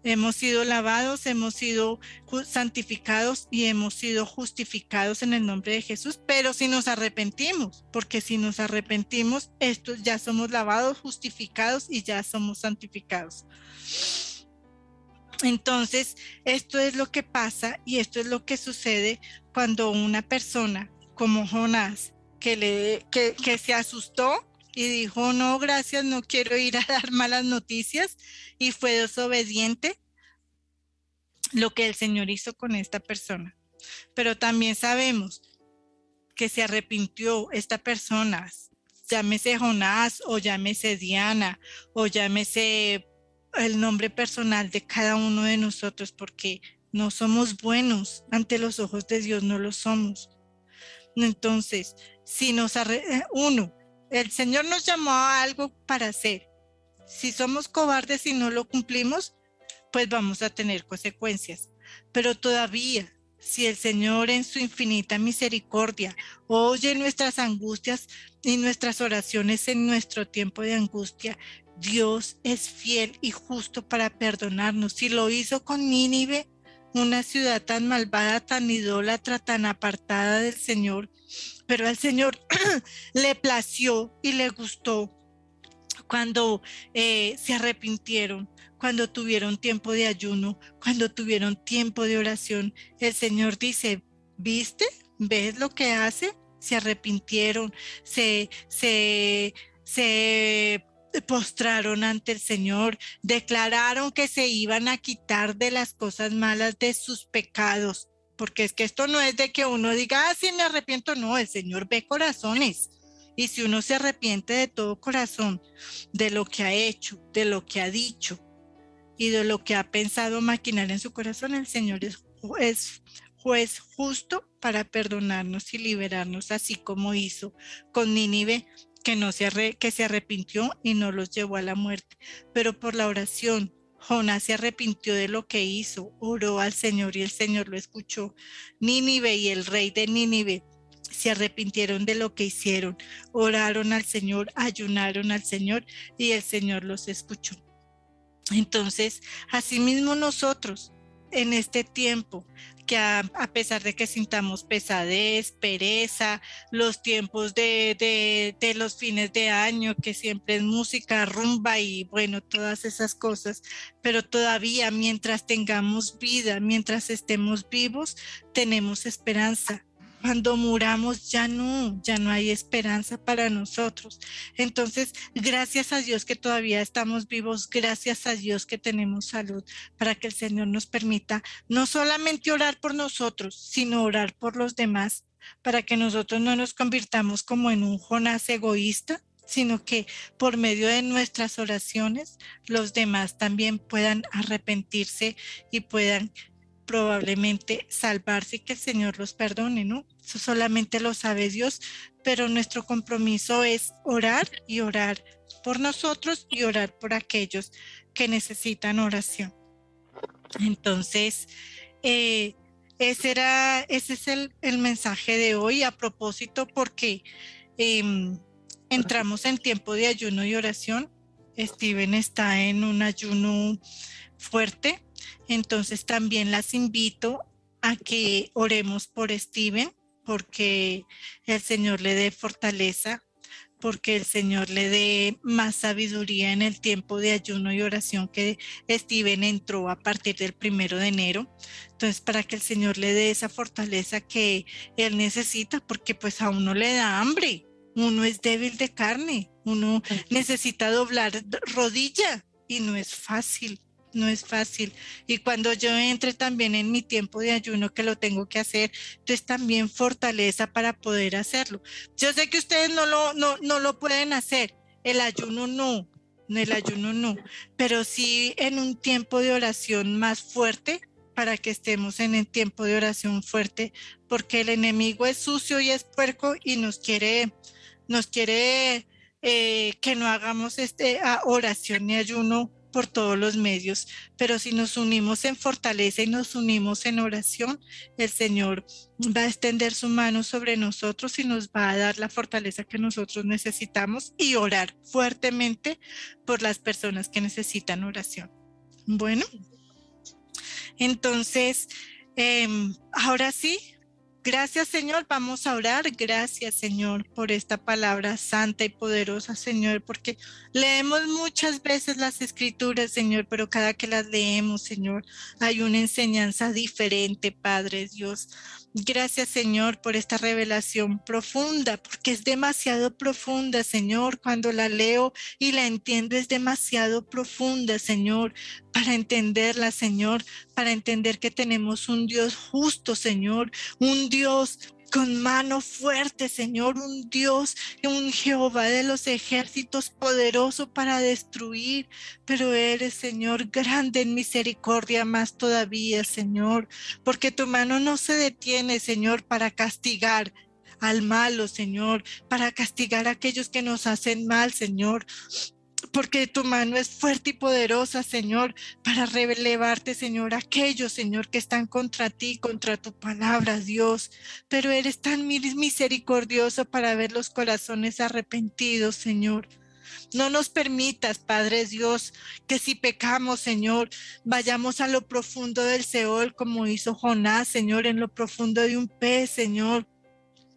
Hemos sido lavados, hemos sido santificados y hemos sido justificados en el nombre de Jesús, pero si nos arrepentimos, porque si nos arrepentimos, estos ya somos lavados, justificados y ya somos santificados. Entonces, esto es lo que pasa y esto es lo que sucede cuando una persona como Jonás, que se asustó y dijo, no, gracias, no quiero ir a dar malas noticias, y fue desobediente, lo que el Señor hizo con esta persona. Pero también sabemos que se arrepintió esta persona, llámese Jonás o llámese Diana o llámese el nombre personal de cada uno de nosotros, porque no somos buenos ante los ojos de Dios, no lo somos. Entonces, si el Señor nos llamó a algo para hacer. Si somos cobardes y no lo cumplimos, pues vamos a tener consecuencias. Pero todavía, si el Señor en su infinita misericordia oye nuestras angustias y nuestras oraciones en nuestro tiempo de angustia, Dios es fiel y justo para perdonarnos. Si lo hizo con Nínive, una ciudad tan malvada, tan idólatra, tan apartada del Señor, pero al Señor le plació y le gustó cuando se arrepintieron, cuando tuvieron tiempo de ayuno, cuando tuvieron tiempo de oración. El Señor dice, ¿viste? ¿Ves lo que hace? Se arrepintieron, se postraron ante el Señor, declararon que se iban a quitar de las cosas malas de sus pecados, porque es que esto no es de que uno diga, sí me arrepiento, no, el Señor ve corazones, y si uno se arrepiente de todo corazón, de lo que ha hecho, de lo que ha dicho, y de lo que ha pensado maquinar en su corazón, el Señor es juez justo para perdonarnos y liberarnos, así como hizo con Nínive, que se arrepintió y no los llevó a la muerte. Pero por la oración, Jonás se arrepintió de lo que hizo, oró al Señor y el Señor lo escuchó. Nínive y el rey de Nínive se arrepintieron de lo que hicieron, oraron al Señor, ayunaron al Señor y el Señor los escuchó. Entonces, asimismo nosotros en este tiempo, que a pesar de que sintamos pesadez, pereza, los tiempos de los fines de año, que siempre es música, rumba y bueno, todas esas cosas, pero todavía mientras tengamos vida, mientras estemos vivos, tenemos esperanza. Cuando muramos ya no hay esperanza para nosotros. Entonces, gracias a Dios que todavía estamos vivos, gracias a Dios que tenemos salud, para que el Señor nos permita no solamente orar por nosotros, sino orar por los demás, para que nosotros no nos convirtamos como en un Jonás egoísta, sino que por medio de nuestras oraciones, los demás también puedan arrepentirse y puedan probablemente salvarse y que el Señor los perdone, ¿no? Eso solamente lo sabe Dios, pero nuestro compromiso es orar y orar por nosotros y orar por aquellos que necesitan oración. Entonces, ese es el mensaje de hoy, a propósito, porque entramos en tiempo de ayuno y oración. Steven está en un ayuno fuerte. Entonces también las invito a que oremos por Steven, porque el Señor le dé fortaleza, porque el Señor le dé más sabiduría en el tiempo de ayuno y oración que Steven entró a partir del 1 de enero. Entonces, para que el Señor le dé esa fortaleza que él necesita, porque pues a uno le da hambre, uno es débil de carne, uno necesita doblar rodilla y no es fácil. No es fácil. Y cuando yo entre también en mi tiempo de ayuno, que lo tengo que hacer, entonces también fortaleza para poder hacerlo. Yo sé que ustedes no lo pueden hacer, el ayuno no, pero sí en un tiempo de oración más fuerte, para que estemos en el tiempo de oración fuerte, porque el enemigo es sucio y es puerco y nos quiere que no hagamos oración y ayuno por todos los medios, pero si nos unimos en fortaleza y nos unimos en oración, el Señor va a extender su mano sobre nosotros y nos va a dar la fortaleza que nosotros necesitamos y orar fuertemente por las personas que necesitan oración. Bueno, entonces, ahora sí, gracias, Señor, vamos a orar. Gracias, Señor, por esta palabra santa y poderosa, Señor, porque leemos muchas veces las escrituras, Señor, pero cada que las leemos, Señor, hay una enseñanza diferente, Padre Dios. Gracias, Señor, por esta revelación profunda, porque es demasiado profunda, Señor. Cuando la leo y la entiendo, es demasiado profunda, Señor, para entenderla, Señor, para entender que tenemos un Dios justo, Señor, un Dios con mano fuerte, Señor, un Dios, un Jehová de los ejércitos poderoso para destruir, pero eres, Señor, grande en misericordia más todavía, Señor, porque tu mano no se detiene, Señor, para castigar al malo, Señor, para castigar a aquellos que nos hacen mal, Señor, porque tu mano es fuerte y poderosa, Señor, para relevarte, Señor, aquellos, Señor, que están contra ti, contra tu palabra, Dios. Pero eres tan misericordioso para ver los corazones arrepentidos, Señor. No nos permitas, Padre Dios, que si pecamos, Señor, vayamos a lo profundo del Seol, como hizo Jonás, Señor, en lo profundo de un pez, Señor.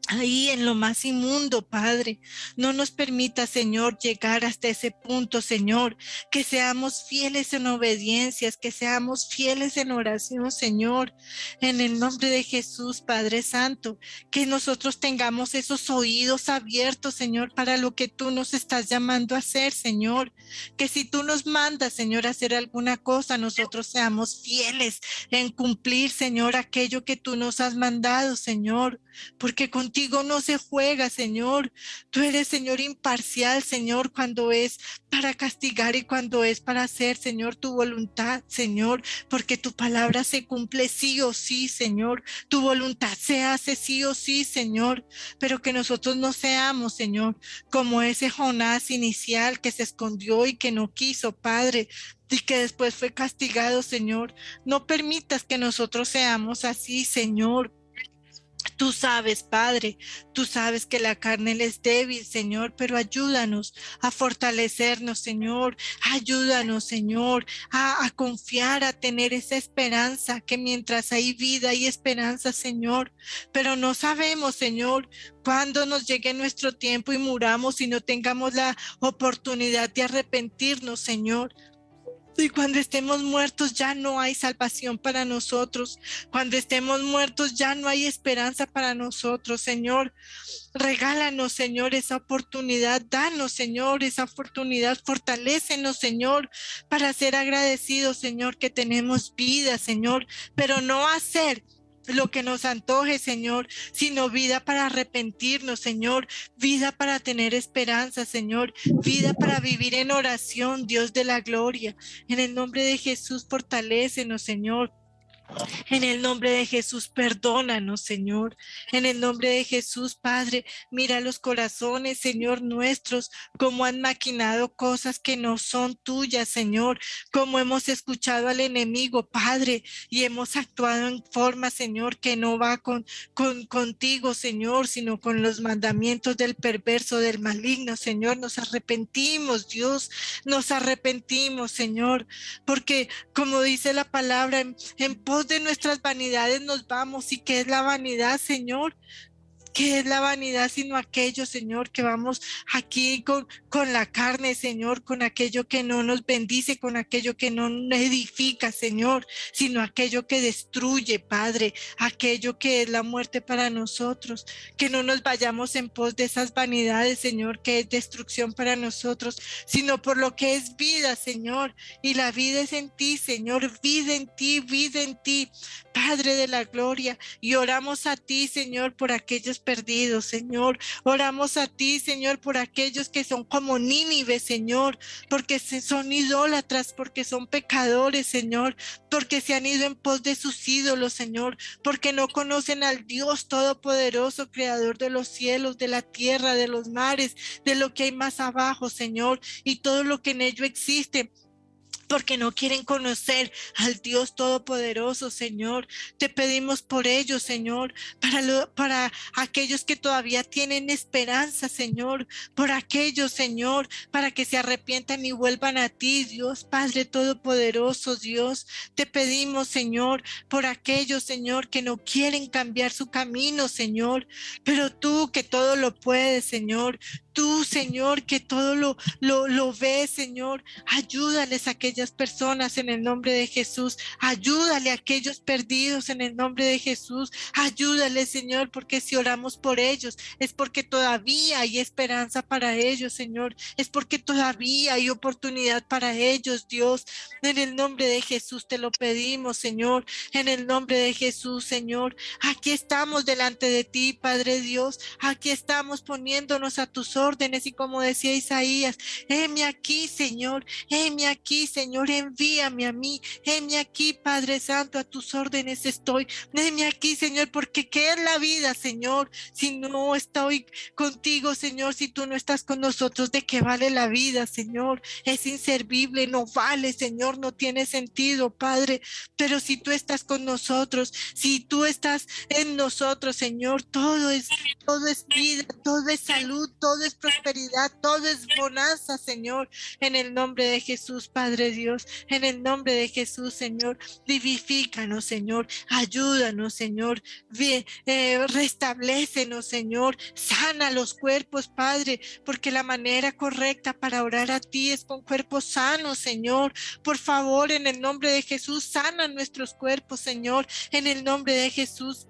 Ahí en lo más inmundo, Padre, no nos permita, Señor, llegar hasta ese punto, Señor, que seamos fieles en obediencias, que seamos fieles en oración, Señor, en el nombre de Jesús, Padre Santo, que nosotros tengamos esos oídos abiertos, Señor, para lo que tú nos estás llamando a hacer, Señor, que si tú nos mandas, Señor, a hacer alguna cosa, nosotros seamos fieles en cumplir, Señor, aquello que tú nos has mandado, Señor, porque contigo no se juega, Señor. Tú eres, Señor, imparcial, Señor, cuando es para castigar y cuando es para hacer, Señor, tu voluntad, Señor, porque tu palabra se cumple sí o sí, Señor. Tu voluntad se hace sí o sí, Señor, pero que nosotros no seamos, Señor, como ese Jonás inicial que se escondió y que no quiso, Padre, y que después fue castigado, Señor. No permitas que nosotros seamos así, Señor. Tú sabes, Padre, tú sabes que la carne es débil, Señor, pero ayúdanos a fortalecernos, Señor. Ayúdanos, Señor, a confiar, a tener esa esperanza, que mientras hay vida hay esperanza, Señor. Pero no sabemos, Señor, cuándo nos llegue nuestro tiempo y muramos y no tengamos la oportunidad de arrepentirnos, Señor. Y cuando estemos muertos ya no hay salvación para nosotros. Cuando estemos muertos ya no hay esperanza para nosotros, Señor. Regálanos, Señor, esa oportunidad. Danos, Señor, esa oportunidad. Fortalécenos, Señor, para ser agradecidos, Señor, que tenemos vida, Señor, pero no hacer lo que nos antoje, Señor, sino vida para arrepentirnos, Señor, vida para tener esperanza, Señor, vida para vivir en oración, Dios de la gloria. En el nombre de Jesús, fortalécenos, Señor. En el nombre de Jesús, perdónanos, Señor. En el nombre de Jesús, Padre, mira los corazones, Señor, nuestros, cómo han maquinado cosas que no son tuyas, Señor, cómo hemos escuchado al enemigo, Padre, y hemos actuado en forma, Señor, que no va contigo, Señor, sino con los mandamientos del perverso, del maligno, Señor. Nos arrepentimos, Dios, nos arrepentimos, Señor, porque como dice la palabra, en pos de nuestras vanidades nos vamos. ¿Y qué es la vanidad, Señor? ¿Qué es la vanidad sino aquello, Señor, que vamos aquí con la carne, Señor, con aquello que no nos bendice, con aquello que no edifica, Señor, sino aquello que destruye, Padre, aquello que es la muerte para nosotros? Que no nos vayamos en pos de esas vanidades, Señor, que es destrucción para nosotros, sino por lo que es vida, Señor, y la vida es en ti, Señor, vida en ti, Padre de la gloria, y oramos a ti, Señor, por aquellos perdidos, Señor. Oramos a ti, Señor, por aquellos que son como Nínive, Señor, porque son idólatras, porque son pecadores, Señor, porque se han ido en pos de sus ídolos, Señor, porque no conocen al Dios todopoderoso, creador de los cielos, de la tierra, de los mares, de lo que hay más abajo, Señor, y todo lo que en ello existe. porque no quieren conocer al Dios Todopoderoso, Señor. Te pedimos por ellos, Señor, para aquellos que todavía tienen esperanza, Señor, por aquellos, Señor, para que se arrepientan y vuelvan a ti, Dios Padre Todopoderoso, Dios. Te pedimos, Señor, por aquellos, Señor, que no quieren cambiar su camino, Señor, pero tú que todo lo puedes, Señor. Tú, Señor, que todo lo ves, Señor, ayúdales a aquellas personas en el nombre de Jesús, ayúdale a aquellos perdidos en el nombre de Jesús, ayúdales, Señor, porque si oramos por ellos es porque todavía hay esperanza para ellos, Señor, es porque todavía hay oportunidad para ellos, Dios, en el nombre de Jesús te lo pedimos, Señor, en el nombre de Jesús, Señor, aquí estamos delante de ti, Padre Dios, aquí estamos poniéndonos a tus órdenes y como decía Isaías, heme aquí, Señor, heme aquí, Señor, envíame a mí, heme aquí, Padre Santo, a tus órdenes estoy, heme aquí, Señor, porque ¿qué es la vida, Señor? Si no estoy contigo, Señor, si tú no estás con nosotros, ¿de qué vale la vida, Señor? Es inservible, no vale, Señor, no tiene sentido, Padre, pero si tú estás con nosotros, si tú estás en nosotros, Señor, todo es vida, todo es salud, todo es prosperidad, todo es bonanza, Señor, en el nombre de Jesús, Padre Dios, en el nombre de Jesús, Señor, vivifícanos, Señor, ayúdanos, Señor, restablécenos, Señor, sana los cuerpos, Padre, porque la manera correcta para orar a ti es con cuerpos sanos, Señor, por favor, en el nombre de Jesús, sana nuestros cuerpos, Señor, en el nombre de Jesús.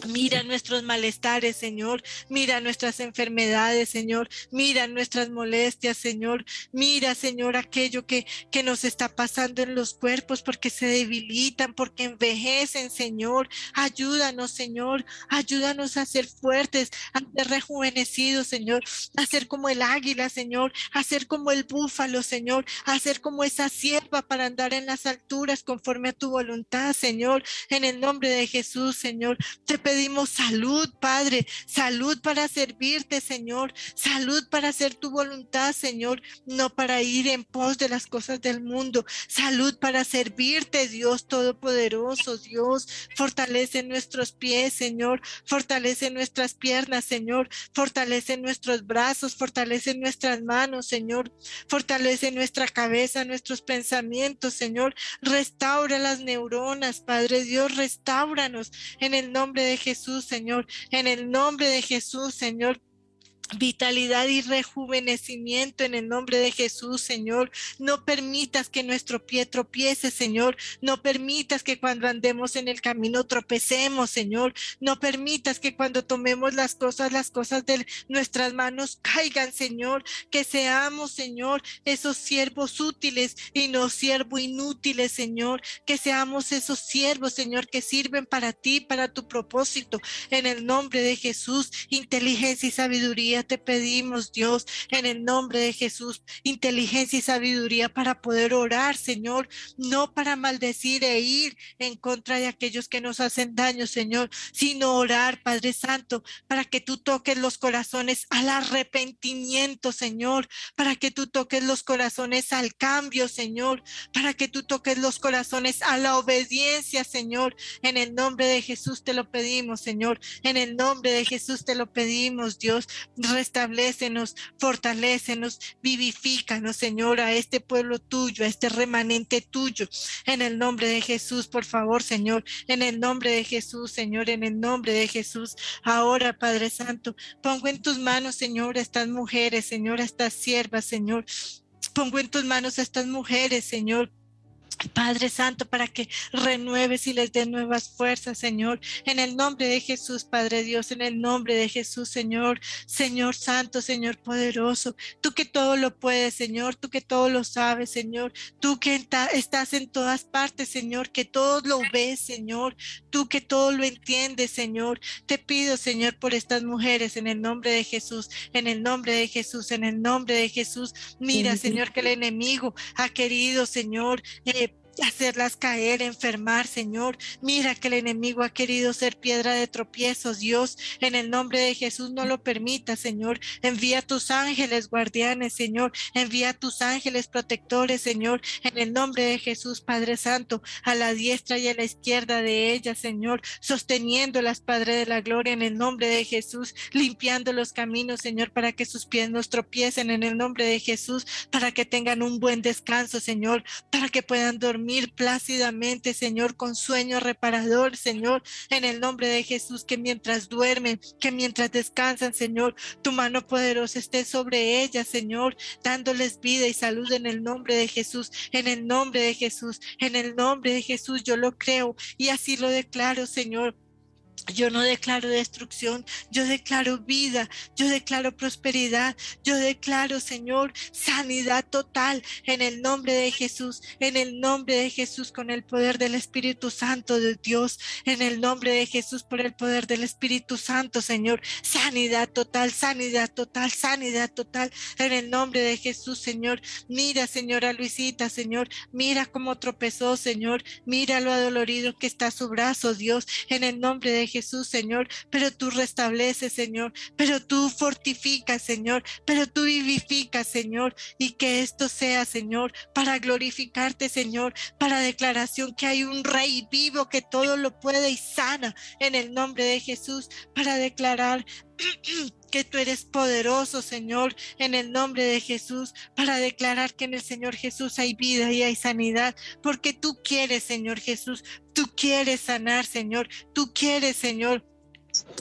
Mira nuestros malestares, Señor, mira nuestras enfermedades, Señor, mira nuestras molestias, Señor, mira, Señor, aquello que nos está pasando en los cuerpos porque se debilitan, porque envejecen, Señor, ayúdanos, Señor, ayúdanos a ser fuertes, a ser rejuvenecidos, Señor, a ser como el águila, Señor, a ser como el búfalo, Señor, a ser como esa sierva para andar en las alturas conforme a tu voluntad, Señor, en el nombre de Jesús, Señor, te pedimos salud, Padre, salud para servirte, Señor, salud para hacer tu voluntad, Señor, no para ir en pos de las cosas del mundo, salud para servirte, Dios Todopoderoso, Dios, fortalece nuestros pies, Señor, fortalece nuestras piernas, Señor, fortalece nuestros brazos, fortalece nuestras manos, Señor, fortalece nuestra cabeza, nuestros pensamientos, Señor, restaura las neuronas, Padre Dios, restáuranos en el nombre de Jesús, Señor, en el nombre de Jesús, Señor. Vitalidad y rejuvenecimiento en el nombre de Jesús, Señor. No permitas que nuestro pie tropiece, Señor. No permitas que cuando andemos en el camino tropecemos, Señor. No permitas que cuando tomemos las cosas de nuestras manos caigan, Señor. Que seamos, Señor, esos siervos útiles y no siervos inútiles, Señor. Que seamos esos siervos, Señor, que sirven para ti, para tu propósito. En el nombre de Jesús, inteligencia y sabiduría te pedimos, Dios, en el nombre de Jesús, inteligencia y sabiduría para poder orar, Señor, no para maldecir e ir en contra de aquellos que nos hacen daño, Señor, sino orar, Padre Santo, para que tú toques los corazones al arrepentimiento, Señor, para que tú toques los corazones al cambio, Señor, para que tú toques los corazones a la obediencia, Señor, en el nombre de Jesús te lo pedimos, Señor, en el nombre de Jesús te lo pedimos, Dios. Restablécenos, fortalécenos, vivifícanos, Señor, a este pueblo tuyo, a este remanente tuyo, en el nombre de Jesús, por favor, Señor, en el nombre de Jesús, Señor, en el nombre de Jesús. Ahora, Padre Santo, pongo en tus manos, Señor, a estas mujeres, Señor, a estas siervas, Señor, pongo en tus manos a estas mujeres, Señor, Padre Santo, para que renueves y les des nuevas fuerzas, Señor, en el nombre de Jesús, Padre Dios, en el nombre de Jesús, Señor, Señor Santo, Señor poderoso, tú que todo lo puedes, Señor, tú que todo lo sabes, Señor, tú que estás en todas partes, Señor, que todo lo ves, Señor, tú que todo lo entiendes, Señor, te pido, Señor, por estas mujeres, en el nombre de Jesús, en el nombre de Jesús, en el nombre de Jesús, mira, Señor, que el enemigo ha querido, Señor, hacerlas caer, enfermar, Señor. Mira que el enemigo ha querido ser piedra de tropiezo, Dios, en el nombre de Jesús no lo permita, Señor. Envía tus ángeles guardianes, Señor. Envía tus ángeles protectores, Señor, en el nombre de Jesús, Padre Santo, a la diestra y a la izquierda de ellas, Señor, sosteniéndolas, Padre de la gloria, en el nombre de Jesús, limpiando los caminos, Señor, para que sus pies no tropiecen, en el nombre de Jesús, para que tengan un buen descanso, Señor, para que puedan dormir plácidamente, Señor, con sueño reparador, Señor, en el nombre de Jesús, que mientras duermen, que mientras descansan, Señor, tu mano poderosa esté sobre ellas, Señor, dándoles vida y salud en el nombre de Jesús, en el nombre de Jesús, en el nombre de Jesús, yo lo creo y así lo declaro, Señor. Yo no declaro destrucción, yo declaro vida, yo declaro prosperidad, yo declaro, Señor, sanidad total en el nombre de Jesús, en el nombre de Jesús, con el poder del Espíritu Santo de Dios, en el nombre de Jesús, por el poder del Espíritu Santo, Señor, sanidad total, sanidad total, sanidad total, en el nombre de Jesús, Señor. Mira, señora Luisita, Señor, mira cómo tropezó, Señor, mira lo adolorido que está su brazo, Dios, en el nombre de Jesús, Señor, pero tú restableces, Señor, pero tú fortificas, Señor, pero tú vivificas, Señor, y que esto sea, Señor, para glorificarte, Señor, para declaración que hay un Rey vivo que todo lo puede y sana en el nombre de Jesús, para declarar que tú eres poderoso, Señor, en el nombre de Jesús, para declarar que en el Señor Jesús hay vida y hay sanidad, porque tú quieres, Señor Jesús, tú quieres sanar, Señor, tú quieres, Señor,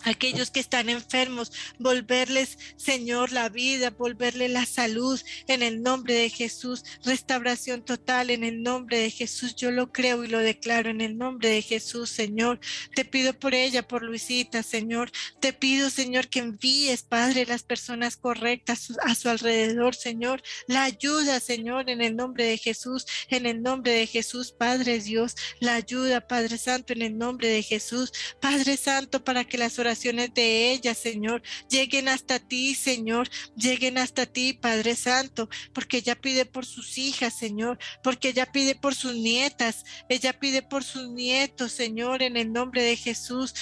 aquellos que están enfermos, volverles, Señor, la vida, volverle la salud en el nombre de Jesús, restauración total en el nombre de Jesús. Yo lo creo y lo declaro en el nombre de Jesús, Señor. Te pido por ella, por Luisita, Señor. Te pido, Señor, que envíes, Padre, las personas correctas a su alrededor, Señor. La ayuda, Señor, en el nombre de Jesús, en el nombre de Jesús, Padre Dios. La ayuda, Padre Santo, en el nombre de Jesús. Padre Santo, para que las oraciones de ella, Señor, lleguen hasta ti, Señor, lleguen hasta ti, Padre Santo, porque ella pide por sus hijas, Señor, porque ella pide por sus nietas, ella pide por sus nietos, Señor, en el nombre de Jesús.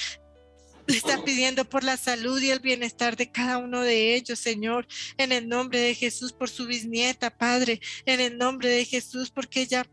Le está pidiendo por la salud y el bienestar de cada uno de ellos, Señor, en el nombre de Jesús, por su bisnieta, Padre, en el nombre de Jesús, porque ella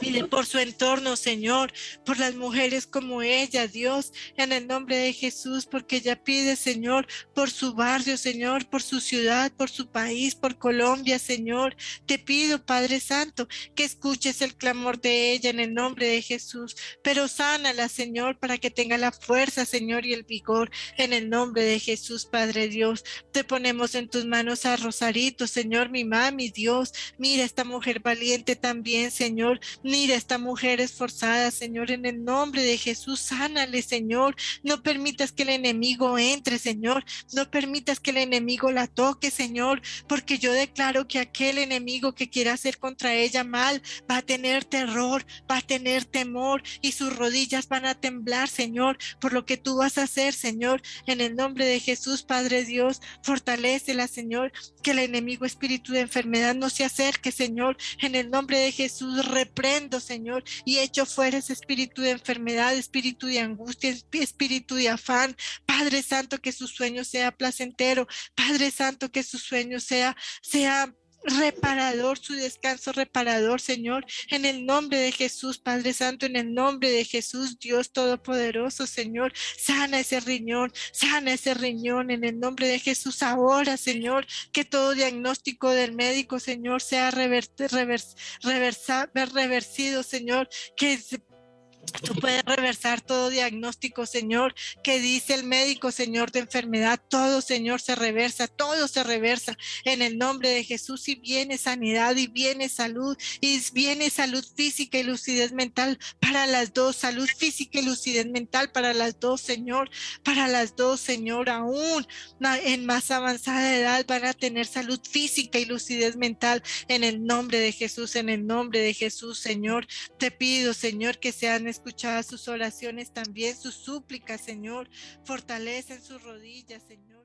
pide por su entorno, Señor, por las mujeres como ella, Dios, en el nombre de Jesús, porque ella pide, Señor, por su barrio, Señor, por su ciudad, por su país, por Colombia, Señor. Te pido, Padre Santo, que escuches el clamor de ella en el nombre de Jesús, pero sánala, Señor, para que tenga la fuerza, Señor, y el vigor en el nombre de Jesús, Padre Dios. Te ponemos en tus manos a Rosarito, Señor, mi mami, Dios. Mira esta mujer valiente también, Señor. Mira esta mujer esforzada, Señor, en el nombre de Jesús, sánale, Señor. No permitas que el enemigo entre, Señor. No permitas que el enemigo la toque, Señor, porque yo declaro que aquel enemigo que quiera hacer contra ella mal va a tener terror, va a tener temor y sus rodillas van a temblar, Señor, por lo que tú vas a hacer, Señor, en el nombre de Jesús, Padre Dios. Fortalécela, Señor, que el enemigo espíritu de enfermedad no se acerque, Señor, en el nombre de Jesús. Reprendo, Señor, y echo fuera ese espíritu de enfermedad, espíritu de angustia, espíritu de afán. Padre Santo, que su sueño sea placentero. Padre Santo, que su sueño sea reparador, su descanso reparador, Señor, en el nombre de Jesús, Padre Santo, en el nombre de Jesús, Dios Todopoderoso, Señor, sana ese riñón, en el nombre de Jesús, ahora, Señor, que todo diagnóstico del médico, Señor, sea reversido, Señor, que tú puedes reversar todo diagnóstico, Señor, que dice el médico, Señor, de enfermedad. Todo, Señor, se reversa, todo se reversa en el nombre de Jesús, y viene sanidad y viene salud física y lucidez mental para las dos, salud física y lucidez mental para las dos, Señor, para las dos, Señor, aún en más avanzada edad van a tener salud física y lucidez mental en el nombre de Jesús, en el nombre de Jesús, Señor. Te pido, Señor, que sean escuchadas sus oraciones también, sus súplicas, Señor. Fortalecen sus rodillas, Señor.